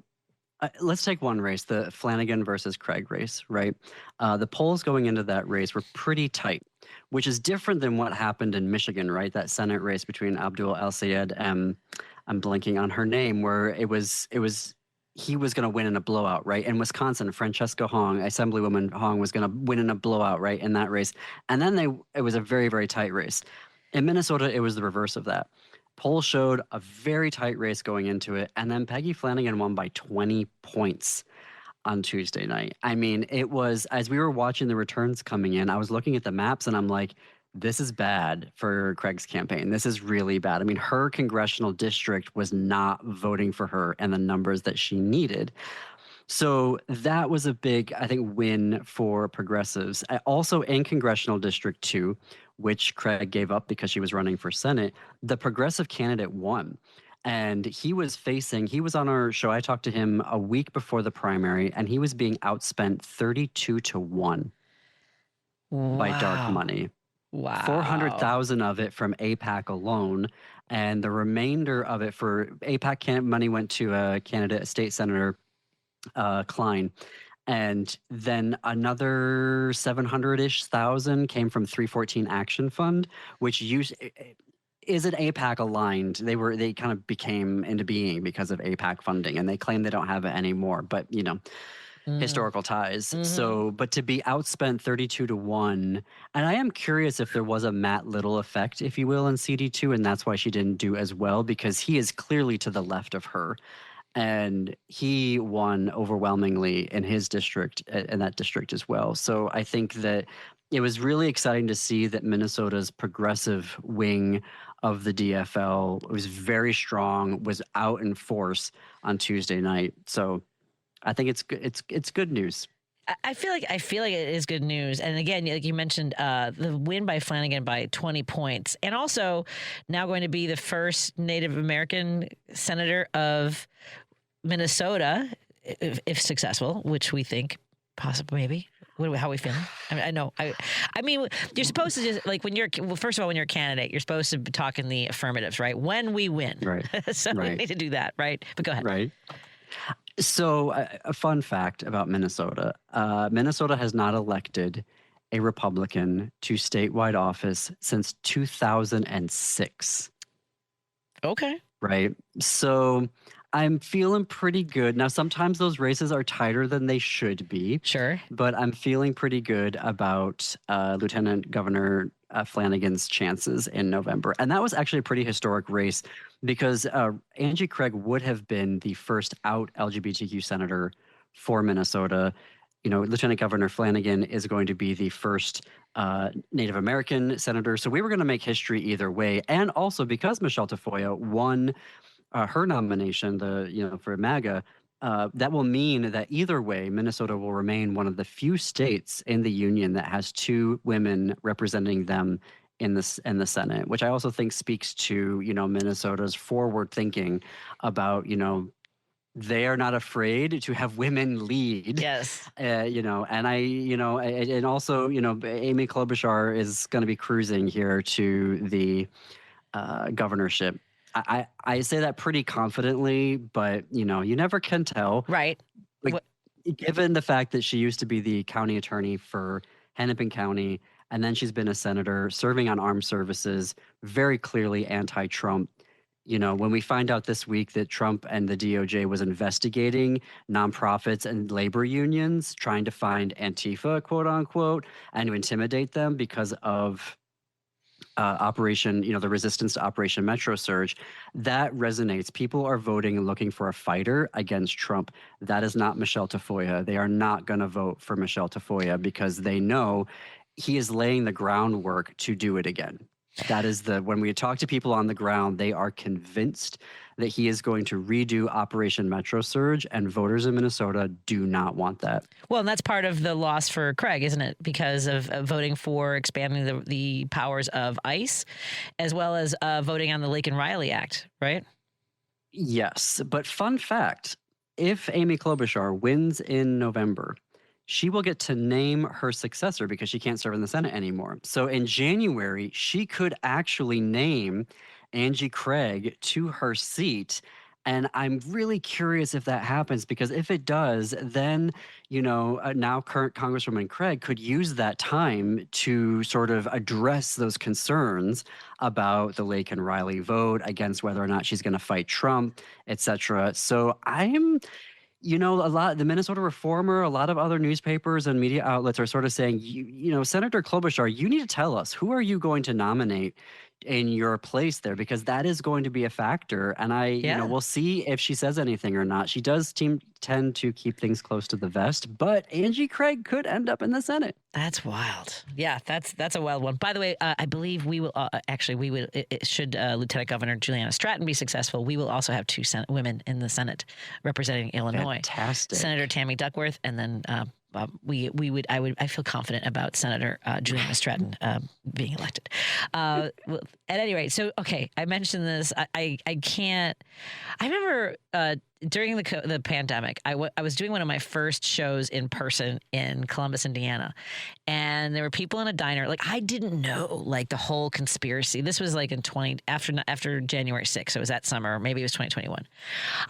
let's take one race, the Flanagan versus Craig race, right? The polls going into that race were pretty tight, which is different than what happened in Michigan, right? That Senate race between Abdul El-Sayed and I'm blanking on her name, where he was going to win in a blowout, right? In Wisconsin, Francesca Hong, Assemblywoman Hong, was going to win in a blowout, right, in that race. And then it was a very, very tight race. In Minnesota, it was the reverse of that. Polls showed a very tight race going into it, and then Peggy Flanagan won by 20 points on Tuesday night. I mean, it was, as we were watching the returns coming in, I was looking at the maps and I'm like, this is bad for Craig's campaign. This is really bad. I mean, her congressional district was not voting for her and the numbers that she needed. So that was a big, I think, win for progressives. Also in Congressional District 2, which Craig gave up because she was running for Senate, the progressive candidate won. And he was on our show. I talked to him a week before the primary, and he was being outspent 32-1 by dark money. Wow. 400,000 of it from AIPAC alone. And the remainder of it for AIPAC money went to a candidate, State Senator Klein. And then another 700-ish thousand came from 314 Action Fund, which is an APAC aligned. They kind of became into being because of APAC funding, and they claim they don't have it anymore. But historical ties. So, but to be outspent 32-1, and I am curious if there was a Matt Little effect, if you will, in CD2, and that's why she didn't do as well, because he is clearly to the left of her. And he won overwhelmingly in his district, in that district as well. So I think that it was really exciting to see that Minnesota's progressive wing of the DFL was very strong, was out in force on Tuesday night. So I think it's good news. I feel like it is good news. And again, like you mentioned, the win by Flanagan by 20 points, and also now going to be the first Native American senator of Minnesota, if successful, which we think possibly, maybe. How are we feeling? I know. I mean, you're supposed to just first of all, when you're a candidate, you're supposed to talk in the affirmatives, right? When we win, right? So we need to do that, right? But go ahead. Right. So a fun fact about Minnesota. Minnesota has not elected a Republican to statewide office since 2006. Okay. Right. So I'm feeling pretty good. Now, sometimes those races are tighter than they should be. Sure. But I'm feeling pretty good about Lieutenant Governor Flanagan's chances in November. And that was actually a pretty historic race because Angie Craig would have been the first out LGBTQ senator for Minnesota. Lieutenant Governor Flanagan is going to be the first Native American senator. So we were going to make history either way. And also because Michelle Tafoya won her nomination, for MAGA, that will mean that either way, Minnesota will remain one of the few states in the union that has two women representing them in the Senate, which I also think speaks to Minnesota's forward thinking about they are not afraid to have women lead. Yes. And and also Amy Klobuchar is going to be cruising here to the governorship. I say that pretty confidently, but you never can tell. Right. Given the fact that she used to be the county attorney for Hennepin County, and then she's been a senator serving on armed services, very clearly anti-Trump. When we find out this week that Trump and the DOJ was investigating nonprofits and labor unions, trying to find Antifa, quote unquote, and to intimidate them because of the resistance to Operation Metro Surge, that resonates. People are voting and looking for a fighter against Trump. That is not Michelle Tafoya. They are not going to vote for Michelle Tafoya because they know he is laying the groundwork to do it again. That is when we talk to people on the ground, they are convinced that he is going to redo Operation Metro Surge, and voters in Minnesota do not want that. Well, and that's part of the loss for Craig, isn't it? Because of voting for expanding the powers of ICE, as well as voting on the Lake and Riley Act, right? Yes, but fun fact, if Amy Klobuchar wins in November, she will get to name her successor because she can't serve in the Senate anymore. So in January, she could actually name Angie Craig to her seat. And I'm really curious if that happens, because if it does, then, now current Congresswoman Craig could use that time to sort of address those concerns about the Lake and Riley vote, against whether or not she's going to fight Trump, et cetera. So I'm... the Minnesota Reformer, a lot of other newspapers and media outlets are sort of saying, Senator Klobuchar, you need to tell us, who are you going to nominate in your place there? Because that is going to be a factor. And we'll see if she says anything or not. She does tend to keep things close to the vest, but Angie Craig could end up in the Senate. That's wild. Yeah, that's a wild one. By the way, I believe we will should Lieutenant Governor Juliana Stratton be successful, we will also have two women in the Senate representing Illinois. Fantastic. Senator Tammy Duckworth, and then I feel confident about Senator Juliana Stratton being elected. At any rate, so okay, I mentioned this. I can't. I remember during the pandemic, I was doing one of my first shows in person in Columbus, Indiana, and there were people in a diner. Like, I didn't know like the whole conspiracy. This was like in after January 6th. So it was that summer, maybe it was 2021.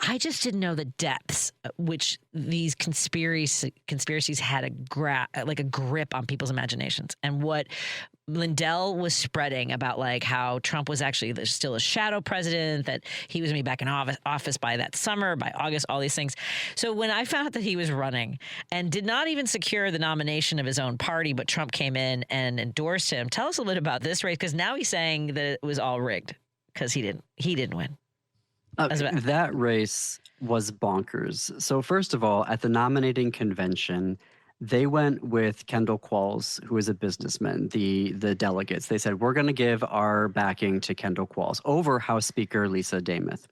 I just didn't know the depths which these conspiracies had a grip on people's imaginations, and what Lindell was spreading about like how Trump was actually still a shadow president, that he was going to be back in office by that summer, by August, all these things. So when I found out that he was running and did not even secure the nomination of his own party, but Trump came in and endorsed him, tell us a little bit about this race, because now he's saying that it was all rigged because he didn't win. That race was bonkers. So first of all, at the nominating convention, they went with Kendall Qualls, who is a businessman, the delegates. They said, we're going to give our backing to Kendall Qualls over House Speaker Lisa Damath.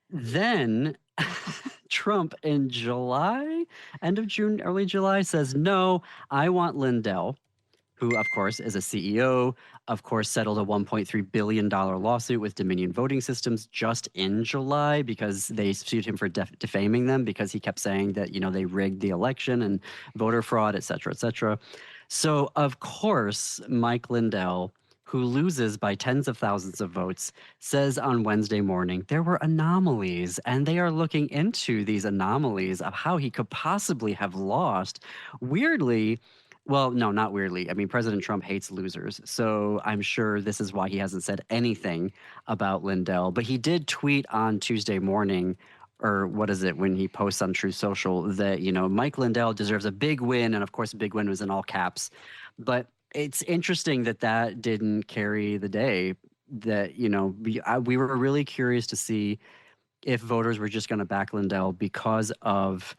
Then Trump in July, end of June, early July, says, no, I want Lindell, who, of course, is a CEO, of course, settled a $1.3 billion lawsuit with Dominion Voting Systems just in July because they sued him for defaming them because he kept saying that, they rigged the election and voter fraud, et cetera, et cetera. So, of course, Mike Lindell, who loses by tens of thousands of votes, says on Wednesday morning there were anomalies, and they are looking into these anomalies of how he could possibly have lost. Weirdly, well, no, not weirdly. I mean, President Trump hates losers, so I'm sure this is why he hasn't said anything about Lindell. But he did tweet on Tuesday morning, or what is it, when he posts on Truth Social, that, Mike Lindell deserves a big win, and of course, a big win was in all caps. But it's interesting that didn't carry the day, that, we were really curious to see if voters were just going to back Lindell because of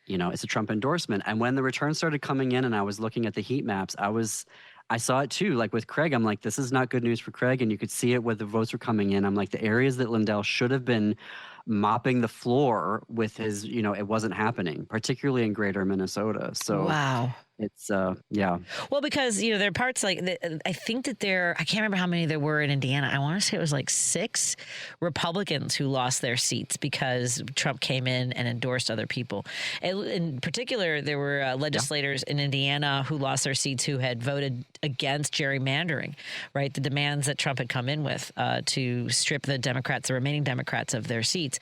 it's a Trump endorsement. And when the returns started coming in and I was looking at the heat maps, I saw it too. Like with Craig, I'm like, this is not good news for Craig. And you could see it where the votes were coming in. I'm like, the areas that Lindell should have been mopping the floor with his, it wasn't happening, particularly in greater Minnesota. So wow. It's yeah. Well, because there are parts like I think that I can't remember how many there were in Indiana. I want to say it was like 6 Republicans who lost their seats because Trump came in and endorsed other people. In particular, there were legislators in Indiana who lost their seats who had voted against gerrymandering, right? The demands that Trump had come in with to strip the remaining Democrats of their seats.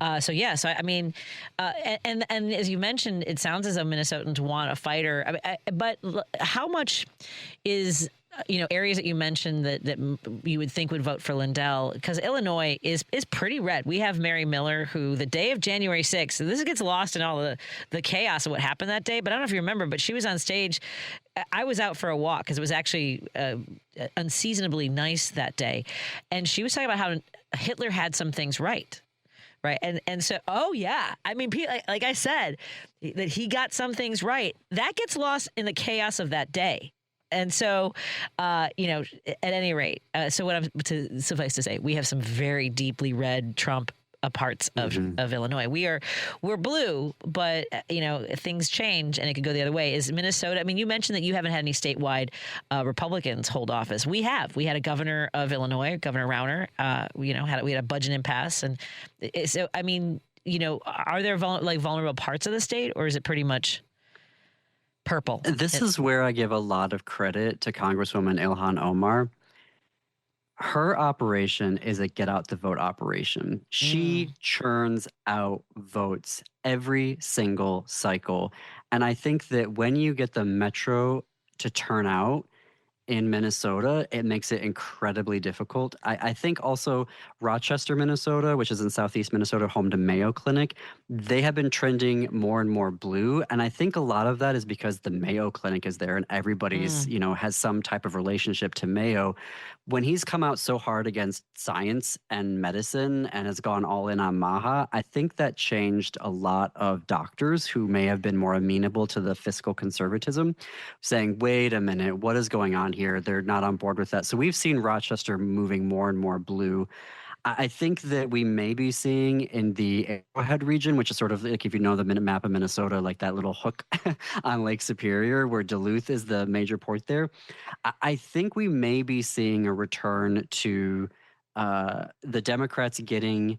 Yeah. So I mean, and as you mentioned, it sounds as though Minnesotans want a fighter. But how much is areas that you mentioned that you would think would vote for Lindell, because Illinois is pretty red. We have Mary Miller, who the day of January 6th, this gets lost in all the chaos of what happened that day, but I don't know if you remember, but she was on stage. I was out for a walk because it was actually unseasonably nice that day, and she was talking about how Hitler had some things right. Right. And so, I mean, like I said, that he got some things right. That gets lost in the chaos of that day. And so, at any rate, so what suffice to say, we have some very deeply red Trump parts of Illinois. We're blue, but things change and it could go the other way. Is Minnesota? I mean, you mentioned that you haven't had any statewide Republicans hold office. We have. We had a governor of Illinois, Governor Rauner. We had a budget impasse, and so I mean, are there vulnerable parts of the state, or is it pretty much purple? This is where I give a lot of credit to Congresswoman Ilhan Omar. Her operation is a get out the vote operation. She churns out votes every single cycle. And I think that when you get the metro to turn out in Minnesota, it makes it incredibly difficult. I think also Rochester, Minnesota, which is in southeast Minnesota, home to Mayo Clinic, they have been trending more and more blue. And I think a lot of that is because the Mayo Clinic is there and everybody's, has some type of relationship to Mayo. When he's come out so hard against science and medicine and has gone all in on Maha, I think that changed a lot of doctors who may have been more amenable to the fiscal conservatism, saying, wait a minute, what is going on here? They're not on board with that. So we've seen Rochester moving more and more blue. I think that we may be seeing in the Arrowhead region, which is sort of like, if you know the map of Minnesota, like that little hook on Lake Superior where Duluth is the major port there. I think we may be seeing a return to the Democrats getting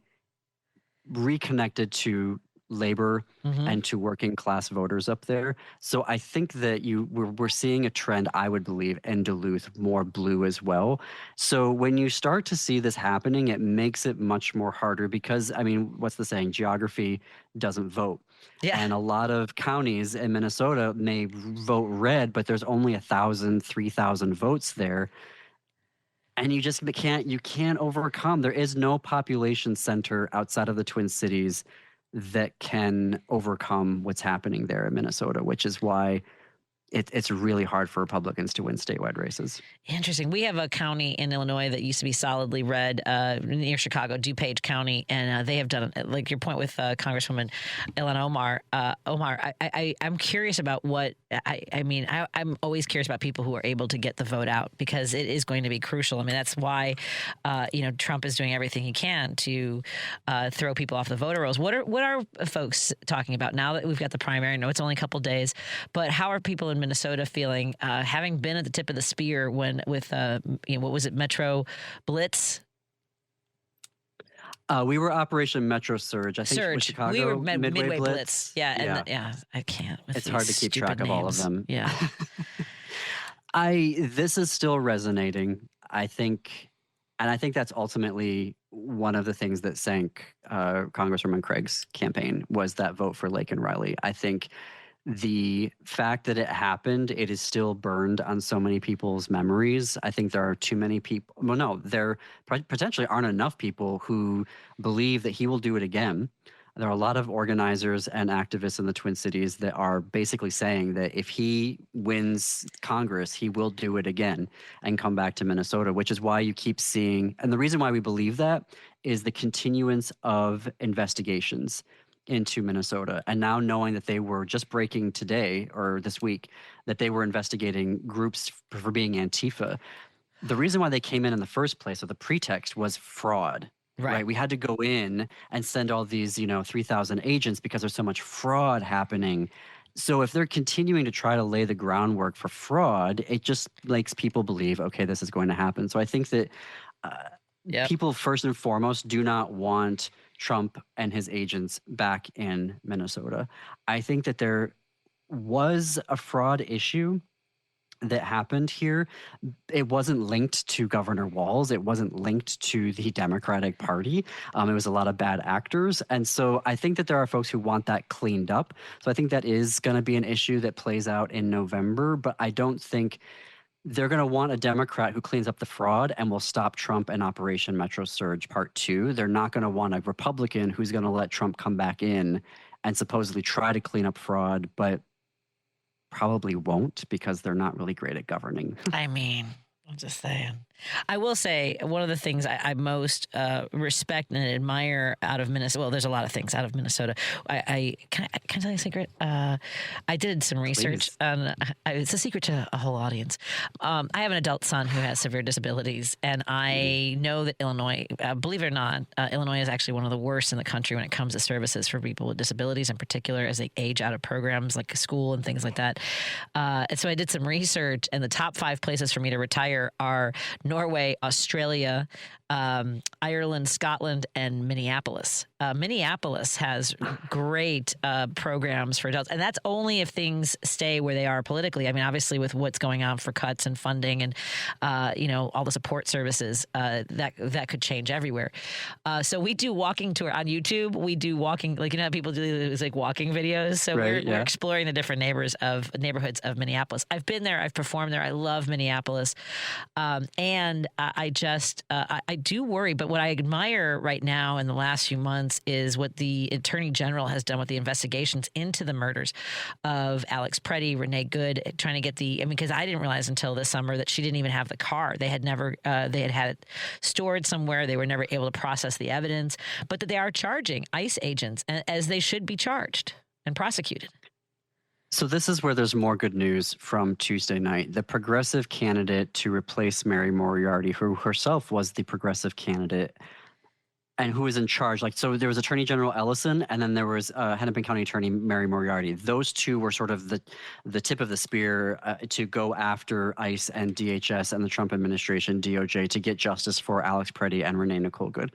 reconnected to labor and to working class voters up there. So I think that we're seeing a trend, I would believe, in Duluth, more blue as well. So when you start to see this happening, it makes it much more harder because, I mean, what's the saying? Geography doesn't vote. Yeah. And a lot of counties in Minnesota may vote red, but there's only 1,000, 3,000 votes there. And you just can't overcome. There is no population center outside of the Twin Cities that can overcome what's happening there in Minnesota, which is why it's really hard for Republicans to win statewide races. Interesting. We have a county in Illinois that used to be solidly red near Chicago, DuPage County, and they have done, like your point with Congresswoman Ilhan Omar. I'm curious about what I'm always curious about people who are able to get the vote out because it is going to be crucial. I mean, that's why Trump is doing everything he can to throw people off the voter rolls. What are folks talking about now that we've got the primary? I know it's only a couple days, but how are people in Minnesota feeling, having been at the tip of the spear with what was it, Metro Blitz? We were Operation Metro Surge. I think it was Chicago. We were Midway Blitz. Yeah, I can't. It's hard to keep track of all of them. Yeah. This is still resonating, I think, and I think that's ultimately one of the things that sank Congresswoman Craig's campaign was that vote for Laken Riley. I think the fact that it happened, it is still burned on so many people's memories. I think there are too many people. Well, no, there potentially aren't enough people who believe that he will do it again. There are a lot of organizers and activists in the Twin Cities that are basically saying that if he wins Congress, he will do it again and come back to Minnesota, which is why you keep seeing, and the reason why we believe that is the continuance of investigations into Minnesota. And now knowing that they were just breaking today or this week, that they were investigating groups for being Antifa. The reason why they came in the first place, or the pretext, was fraud. Right. We had to go in and send all these, 3,000 agents because there's so much fraud happening. So if they're continuing to try to lay the groundwork for fraud, it just makes people believe, okay, this is going to happen. So I think that people first and foremost do not want Trump and his agents back in Minnesota. I think that there was a fraud issue that happened here. It wasn't linked to Governor Walz. It wasn't linked to the Democratic Party. It was a lot of bad actors. And so I think that there are folks who want that cleaned up. So I think that is going to be an issue that plays out in November, but I don't think they're going to want a Democrat who cleans up the fraud and will stop Trump and Operation Metro Surge Part 2. They're not going to want a Republican who's going to let Trump come back in and supposedly try to clean up fraud, but probably won't because they're not really great at governing. I mean, I'm just saying. I will say one of the things I most respect and admire out of Minnesota. Well, there's a lot of things out of Minnesota. Can I tell you a secret? I did some research on. It's a secret to a whole audience. I have an adult son who has severe disabilities, and I know that Illinois, believe it or not, Illinois is actually one of the worst in the country when it comes to services for people with disabilities, in particular as they age out of programs like school and things like that. And so I did some research, and the top 5 places for me to retire are Norway, Australia, Ireland, Scotland, and Minneapolis. Minneapolis has great programs for adults, and that's only if things stay where they are politically. I mean, obviously, with what's going on for cuts and funding and all the support services, that could change everywhere. So we do walking tour on YouTube. We do walking, like how people do these like walking videos. So we're exploring the different neighborhoods of Minneapolis. I've been there. I've performed there. I love Minneapolis, and I do worry, but what I admire right now in the last few months is what the Attorney General has done with the investigations into the murders of Alex Preddy, Renee Good, trying to get because I didn't realize until this summer that she didn't even have the car. They had had it stored somewhere. They were never able to process the evidence, but that they are charging ICE agents as they should be charged and prosecuted. So this is where there's more good news from Tuesday night. The progressive candidate to replace Mary Moriarty, who herself was the progressive candidate and who was in charge. So there was Attorney General Ellison, and then there was Hennepin County Attorney Mary Moriarty. Those two were sort of the tip of the spear to go after ICE and DHS and the Trump administration, DOJ, to get justice for Alex Preddy and Renee Nicole Good.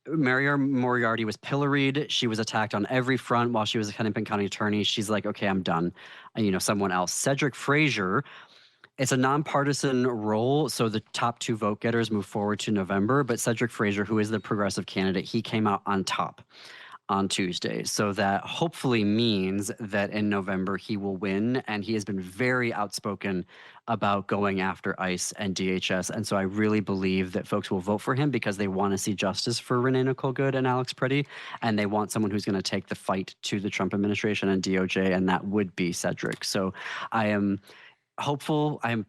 Mariar Moriarty was pilloried. She was attacked on every front while she was a Hennepin County attorney. She's like, okay, I'm done. Someone else. Cedric Frazier, it's a nonpartisan role, so the top 2 vote getters move forward to November. But Cedric Frazier, who is the progressive candidate, he came out on top on Tuesday. So that hopefully means that in November he will win. And he has been very outspoken about going after ICE and DHS. And so I really believe that folks will vote for him because they want to see justice for Renee Nicole Good and Alex Preddy. And they want someone who's going to take the fight to the Trump administration and DOJ. And that would be Cedric. So I am hopeful. I'm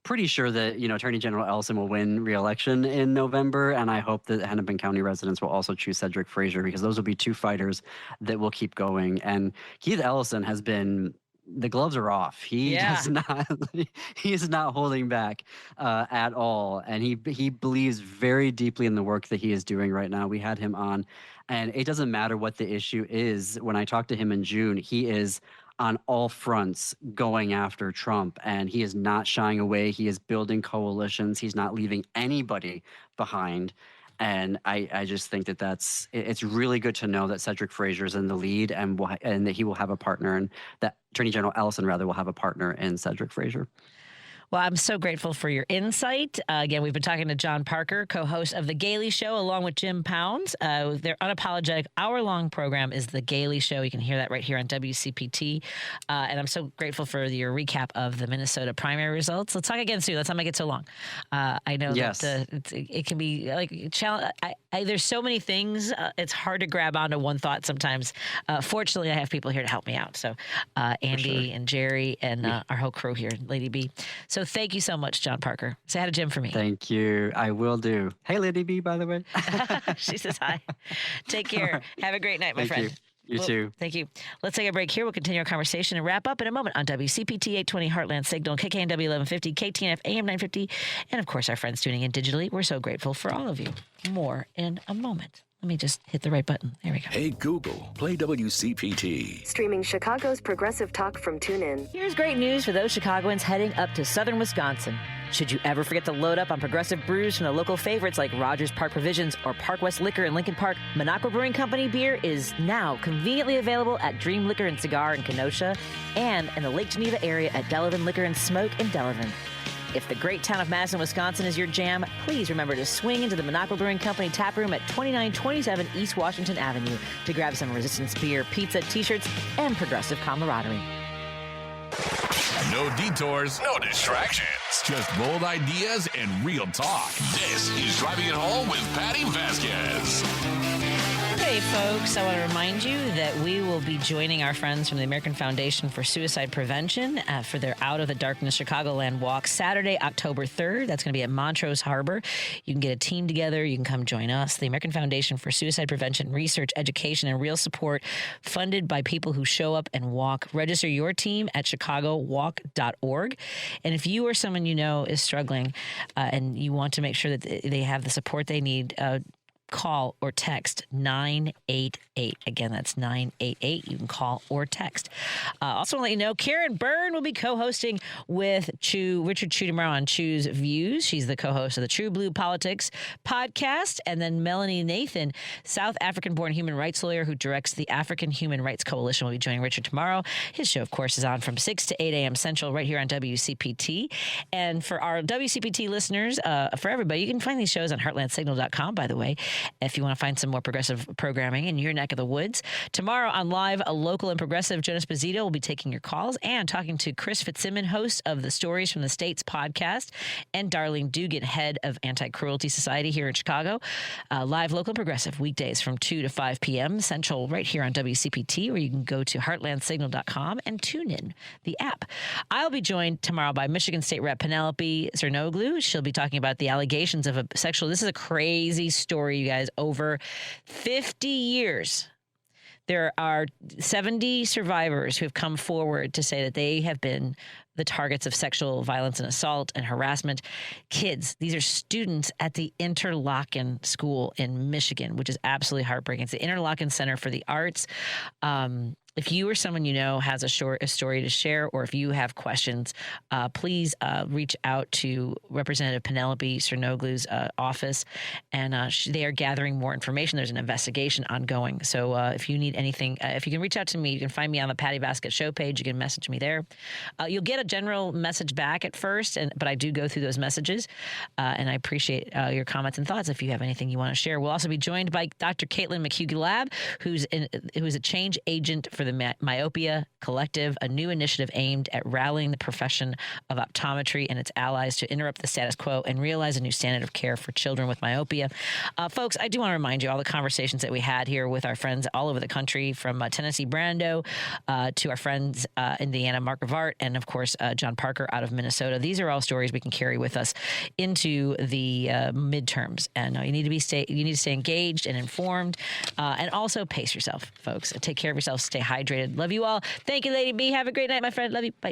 pretty sure that, Attorney General Ellison will win re-election in November, and I hope that Hennepin County residents will also choose Cedric Frazier because those will be 2 fighters that will keep going. And Keith Ellison has been, the gloves are off. He is not holding back at all, and he believes very deeply in the work that he is doing right now. We had him on, and it doesn't matter what the issue is. When I talked to him in June, he is on all fronts going after Trump, and he is not shying away. He is building coalitions. He's not leaving anybody behind. And I just think that it's really good to know that Cedric Frazier is in the lead and that he will have a partner, and that Attorney General Ellison will have a partner in Cedric Frazier. Well, I'm so grateful for your insight. Again, we've been talking to John Parker, co-host of The Gailey Show, along with Jim Pounds. Their unapologetic hour-long program is The Gailey Show. You can hear that right here on WCPT. And I'm so grateful for your recap of the Minnesota primary results. Let's talk again soon. Let's not make it so long. I know that it can be like challenge. There's so many things. It's hard to grab onto one thought sometimes. Fortunately, I have people here to help me out. So Andy and Jerry and our whole crew here, Lady B. So thank you so much, John Parker. Say hi to Jim for me. Thank you. I will do. Hey, Lady B, by the way. She says hi. Take care. Have a great night, my friend. You too. Thank you. Let's take a break here. We'll continue our conversation and wrap up in a moment on WCPT 820 Heartland Signal, KKNW 1150, KTNF AM 950, and of course our friends tuning in digitally. We're so grateful for all of you. More in a moment. Let me just hit the right button. There we go. Hey, Google, play WCPT. Streaming Chicago's progressive talk from TuneIn. Here's great news for those Chicagoans heading up to southern Wisconsin. Should you ever forget to load up on progressive brews from the local favorites like Rogers Park Provisions or Park West Liquor in Lincoln Park, Minocqua Brewing Company beer is now conveniently available at Dream Liquor and Cigar in Kenosha and in the Lake Geneva area at Delavan Liquor and Smoke in Delavan. If the great town of Madison, Wisconsin is your jam, please remember to swing into the Minocqua Brewing Company tap room at 2927 East Washington Avenue to grab some Resistance beer, pizza, t-shirts, and progressive camaraderie. No detours, no distractions. Just bold ideas and real talk. This is Driving It Home with Patti Vasquez. Hey, folks, I want to remind you that we will be joining our friends from the American Foundation for Suicide Prevention for their Out of the Darkness Chicagoland walk Saturday, October 3rd. That's going to be at Montrose Harbor. You can get a team together. You can come join us. The American Foundation for Suicide Prevention, Research, Education, and Real Support, funded by people who show up and walk. Register your team at chicagowalk.org. And if you or someone you know is struggling and you want to make sure that they have the support they need, call or text 988. Again, that's 988. You can call or text. Also want to let you know, Karen Byrne will be co-hosting with Richard Chu tomorrow on Chu's Views. She's the co-host of the True Blue Politics podcast. And then Melanie Nathan, South African-born human rights lawyer who directs the African Human Rights Coalition, will be joining Richard tomorrow. His show, of course, is on from 6 to 8 a.m. Central right here on WCPT. And for our WCPT listeners, for everybody, you can find these shows on heartlandsignal.com, by the way, if you want to find some more progressive programming in your neck of the woods. Tomorrow on Live, a local and progressive Jonas Bazito will be taking your calls and talking to Chris Fitzsimmons, host of the Stories from the States podcast, and Darlene Dugan, head of Anti-Cruelty Society here in Chicago. Live, local and progressive, weekdays from 2 to 5 p.m. Central right here on WCPT, where you can go to heartlandsignal.com and tune in the app. I'll be joined tomorrow by Michigan State Rep Penelope Cernoglu. She'll be talking about the allegations of this is a crazy story, you guys. Over 50 years, there are 70 survivors who have come forward to say that they have been the targets of sexual violence and assault and harassment. Kids, these are students at the Interlochen School in Michigan, which is absolutely heartbreaking. It's the Interlochen Center for the Arts. if you or someone you know has a story to share, or if you have questions, please reach out to Representative Penelope Cernoglu's office, and they are gathering more information. There's an investigation ongoing. So if you need anything, if you can reach out to me, you can find me on the Patti Vasquez show page. You can message me there. You'll get a general message back at first, but I do go through those messages, and I appreciate your comments and thoughts if you have anything you want to share. We'll also be joined by Dr. Caitlin McHugh-Lab, who's a change agent for the Myopia Collective, a new initiative aimed at rallying the profession of optometry and its allies to interrupt the status quo and realize a new standard of care for children with myopia. Folks, I do want to remind you all the conversations that we had here with our friends all over the country, from Tennessee Brando to our friends Indiana Mark Rivart, and of course John Parker out of Minnesota. These are all stories we can carry with us into the midterms, and you need to stay engaged and informed, and also pace yourself, folks. Take care of yourself. Stay hydrated. Love you all. Thank you, Lady B. Have a great night, my friend. Love you. Bye.